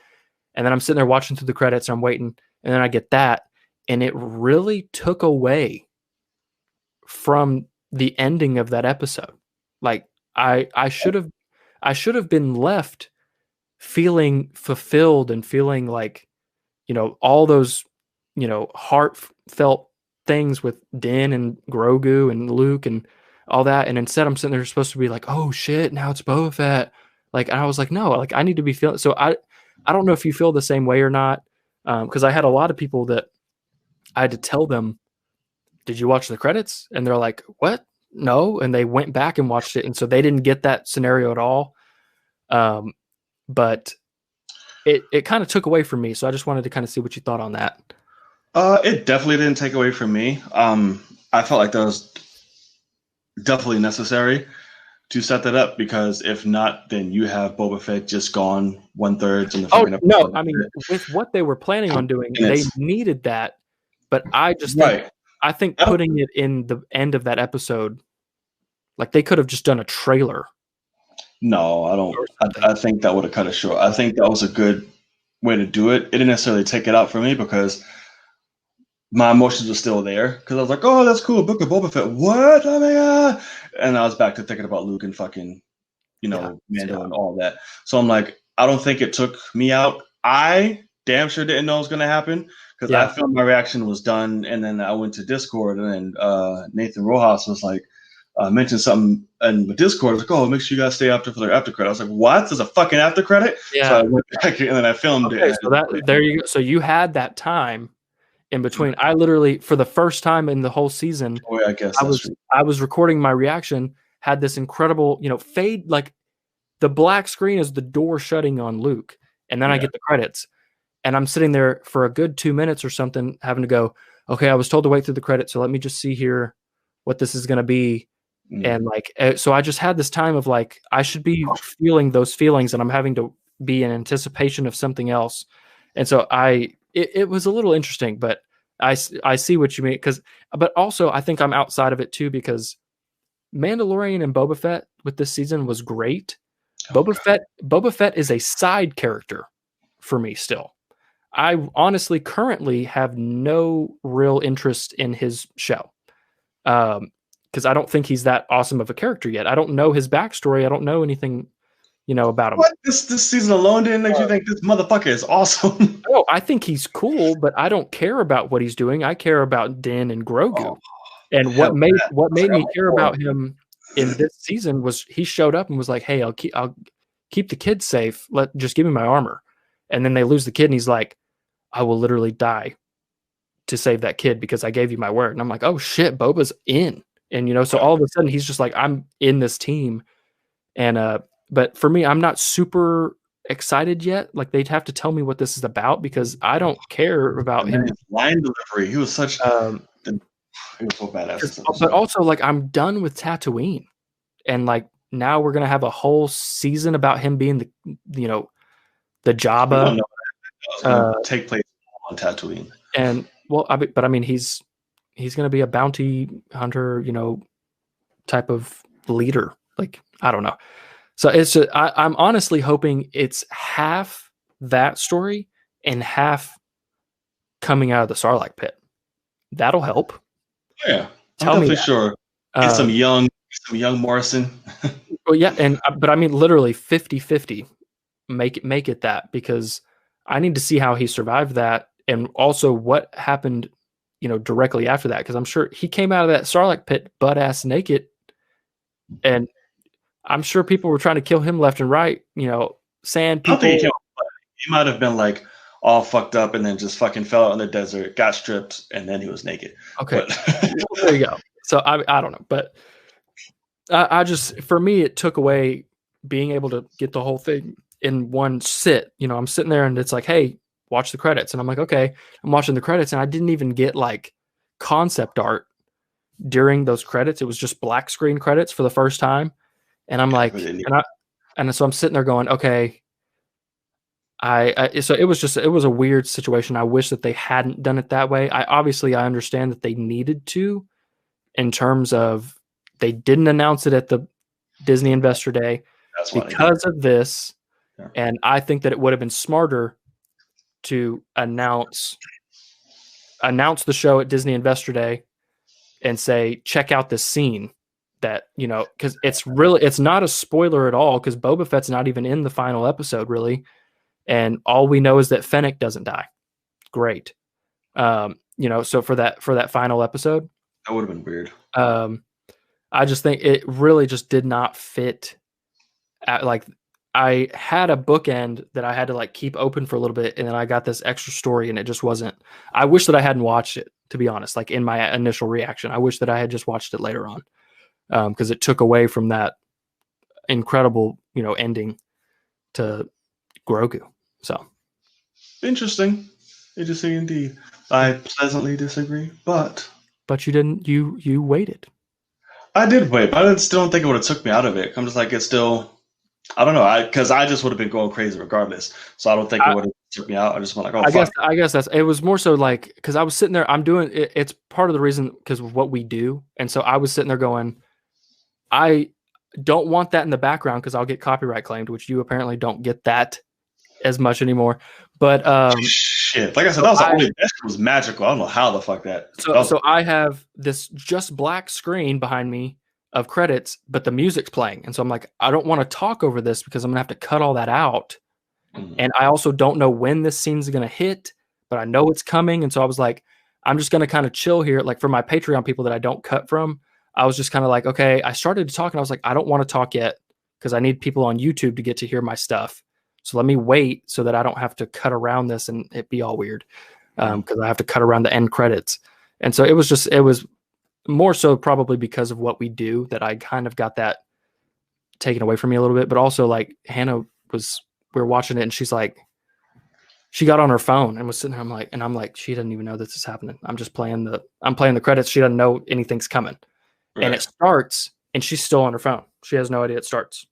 And then I'm sitting there watching through the credits and I'm waiting. And then I get that. And it really took away from the ending of that episode. Like I should have been left feeling fulfilled and feeling like, all those heartfelt things with Din and Grogu and Luke and all that, and instead I'm sitting there supposed to be like, oh shit, now it's Boba Fett. Like, and I was like, no, like I need to be feeling. So I don't know if you feel the same way or not, because I had a lot of people that I had to tell them, did you watch the credits? And they're like, what? No, and they went back and watched it, and so they didn't get that scenario at all. But it kind of took away from me, so I just wanted to kind of see what you thought on that. It definitely didn't take away from me. I felt like that was definitely necessary to set that up, because if not, then you have Boba Fett just gone 1/3 in the fucking episode. No, I mean, with what they were planning on doing, they needed that, but I just think, I think putting it in the end of that episode, like they could have just done a trailer. No, I don't. I think that would have cut it short. I think that was a good way to do it. It didn't necessarily take it out for me, because my emotions were still there, because I was like, oh, that's cool, Book of Boba Fett. What? Oh my God. And I was back to thinking about Luke and fucking, Mando and all that. So I'm like, I don't think it took me out. I damn sure didn't know it was going to happen, because I felt my reaction was done. And then I went to Discord, and then Nathan Rojas was like, mentioned something in the Discord. I was like, oh, make sure you guys stay after for their after credit. I was like, what? There's a fucking after credit? Yeah. So I went back and then I filmed it. So there you go. So you had that time in between. I literally, for the first time in the whole season, I was recording my reaction, had this incredible, fade, like the black screen is the door shutting on Luke, and then I get the credits, and I'm sitting there for a good 2 minutes or something, having to go, okay, I was told to wait through the credits, so let me just see here what this is going to be. And like, so I just had this time of like, I should be feeling those feelings, and I'm having to be in anticipation of something else. And so it was a little interesting, but I see what you mean. But also I think I'm outside of it too, because Mandalorian and Boba Fett with this season was great. Boba Fett is a side character for me still. I honestly currently have no real interest in his show. Because I don't think he's that awesome of a character yet. I don't know his backstory. I don't know anything, about him. What? This season alone didn't make you think this motherfucker is awesome? No, I think he's cool, but I don't care about what he's doing. I care about Din and Grogu. And what made me care about him in this season was he showed up and was like, hey, I'll keep the kids safe. Just give me my armor. And then they lose the kid, and he's like, I will literally die to save that kid because I gave you my word. And I'm like, oh shit, Boba's in. And so all of a sudden he's just like, I'm in this team. And but for me, I'm not super excited yet. Like, they'd have to tell me what this is about, because I don't care about him. His line delivery, he was such he was so badass. But also, like, I'm done with Tatooine, and like now we're gonna have a whole season about him being the Jabba. Take place on Tatooine. And well, but I mean, he's gonna be a bounty hunter, type of leader. Like, I don't know. So it's just, I'm honestly hoping it's half that story and half coming out of the Sarlacc pit. That'll help. Yeah, I'm definitely sure. Get some young Morrison. Well, yeah, but I mean, literally 50-50. Make it that, because I need to see how he survived that, and also what happened, directly after that, because I'm sure he came out of that Sarlacc pit butt ass naked, and I'm sure people were trying to kill him left and right. Sand people. He might have been like all fucked up and then just fucking fell out in the desert, got stripped, and then he was naked. Okay, there you go. So I don't know, but I just, for me, it took away being able to get the whole thing in one sit. I'm sitting there and it's like, hey, watch the credits, and I'm like, okay, I'm watching the credits, and I didn't even get like concept art during those credits. It was just black screen credits for the first time. And I'm like, and so I'm sitting there going, okay, so it was a weird situation. I wish that they hadn't done it that way. I understand that they needed to, in terms of they didn't announce it at the Disney Investor Day because of this. Yeah. And I think that it would have been smarter to announce the show at Disney Investor Day and say, check out this scene. That, because it's not a spoiler at all, because Boba Fett's not even in the final episode, really. And all we know is that Fennec doesn't die. Great. You know, so for that final episode, That would have been weird. I just think it really just did not fit. Like I had a bookend that I had to like keep open for a little bit, and then I got this extra story, and it just wasn't. I wish that I hadn't watched it, to be honest. Like in my initial reaction, I wish that I had just watched it later on, because it took away from that incredible, you know, ending to Grogu. So Interesting indeed. I pleasantly disagree, but you didn't. You waited. I did wait, but I still don't think it would have took me out of it. I'm just like, it's still, I don't know, because I just would have been going crazy regardless. So I don't think it would have took me out. I just went like, oh, fuck. I guess that's it. Was more so like because I was sitting there. I'm doing it. It's part of the reason because of what we do, and so I was sitting there going, I don't want that in the background because I'll get copyright claimed, which you apparently don't get that as much anymore. But shit, like I said, that was magical. I don't know how the fuck that. So I have this just black screen behind me of credits, but the music's playing, and so I'm like, I don't want to talk over this because I'm gonna have to cut all that out, and I also don't know when this scene's gonna hit, but I know it's coming, and so I was like, I'm just gonna kind of chill here. Like for my Patreon people that I don't cut from, I was just kind of like, okay. I started to talk, and I was like, I don't want to talk yet because I need people on YouTube to get to hear my stuff. So let me wait so that I don't have to cut around this and it be all weird because I have to cut around the end credits. And so it was more so probably because of what we do that I kind of got that taken away from me a little bit. But also like Hannah we were watching it and she's like, she got on her phone and was sitting there. I'm like, she doesn't even know this is happening. I'm playing the credits. She doesn't know anything's coming. Right. And it starts and she's still on her phone. She has no idea it starts.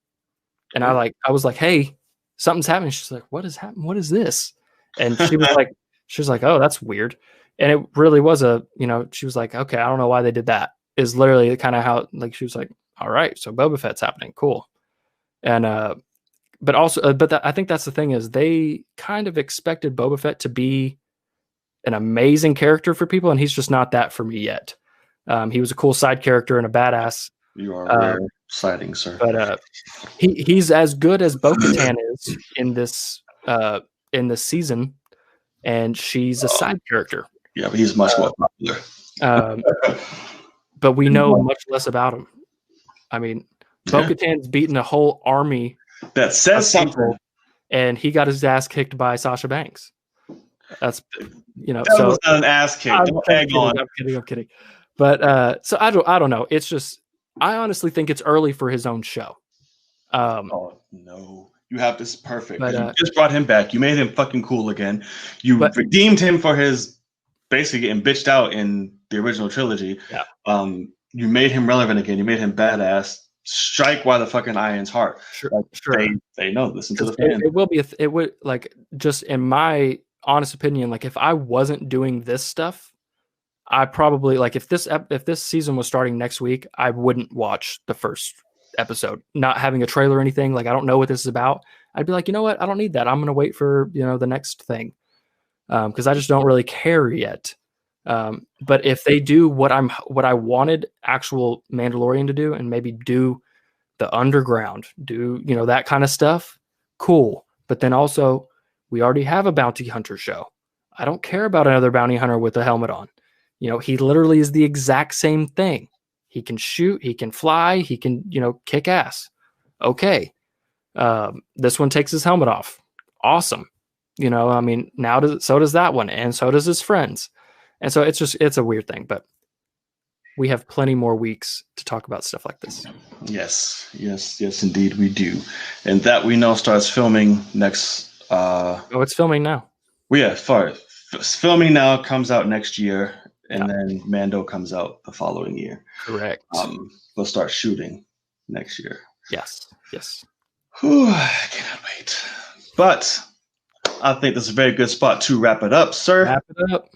And I was like, hey, something's happening. She's like, what is happening? What is this? And she was like, oh, that's weird. And it really was she was like, okay, I don't know why they did that. Is literally kind of how, like, she was like, all right, so Boba Fett's happening. Cool. And, but also, I think that's the thing is they kind of expected Boba Fett to be an amazing character for people. And he's just not that for me yet. He was a cool side character and a badass. You are rare sighting, sir. But he's as good as Bo-Katan is in this season, and she's a side character. Yeah, but he's much more popular. But we know much less about him. I mean, Bo-Katan's beaten a whole army that says something, and he got his ass kicked by Sasha Banks. That's that was not an ass kick. I'm kidding. But so I don't know. It's just I honestly think it's early for his own show. Oh no, you have this perfect. You just brought him back. You made him fucking cool again. You redeemed him for his basically getting bitched out in the original trilogy. Yeah. You made him relevant again. You made him badass. Strike while the fucking iron's hot. Sure. They know. Listen to the fans. It will be. It would like just in my honest opinion. Like if I wasn't doing this stuff, I probably like if this season was starting next week, I wouldn't watch the first episode. Not having a trailer or anything. Like I don't know what this is about. I'd be like, you know what? I don't need that. I'm gonna wait for the next thing because I just don't really care yet. But if they do what I wanted actual Mandalorian to do and maybe do the underground, do that kind of stuff, cool. But then also we already have a bounty hunter show. I don't care about another bounty hunter with a helmet on. He literally is the exact same thing. He can shoot, he can fly, he can, kick ass. Okay. This one takes his helmet off. Awesome. So does that one. And so does his friends. And so it's a weird thing, but we have plenty more weeks to talk about stuff like this. Yes, indeed we do. And that we know starts filming next. It's filming now. Well, yeah, filming now, comes out next year, and then Mando comes out the following year. Correct. We'll start shooting next year. Yes. Whew, I cannot wait. But I think this is a very good spot to wrap it up, sir. Wrap it up.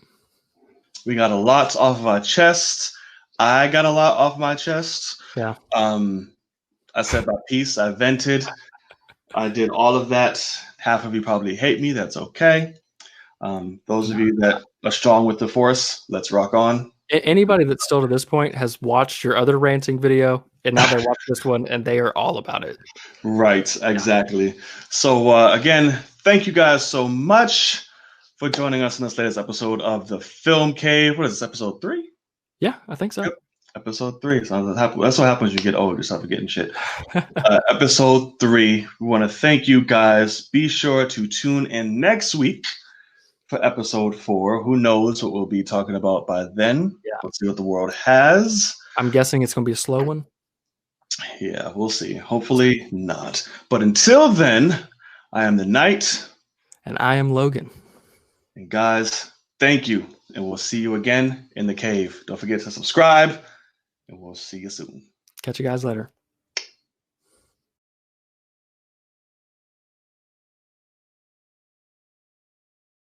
We got a lot off of our chests. I got a lot off my chest. Yeah. I said my piece. I vented. I did all of that. Half of you probably hate me. That's okay. Those of you that are strong with the Force, let's rock on. Anybody that still to this point has watched your other ranting video and now they watch this one and they are all about it. Right. Exactly. So again, thank you guys so much for joining us in this latest episode of the Film Cave. What is this, episode 3? Yeah, I think so. Yep. Episode 3. So that's what happens when you get old. You start forgetting shit. Episode 3. We want to thank you guys. Be sure to tune in next week for episode 4. Who knows what we'll be talking about by then? Yeah. Let's see what the world has. I'm guessing it's going to be a slow one. Yeah, we'll see. Hopefully not. But until then, I am the Knight. And I am Logan. And guys, thank you. And we'll see you again in the cave. Don't forget to subscribe. And we'll see you soon. Catch you guys later.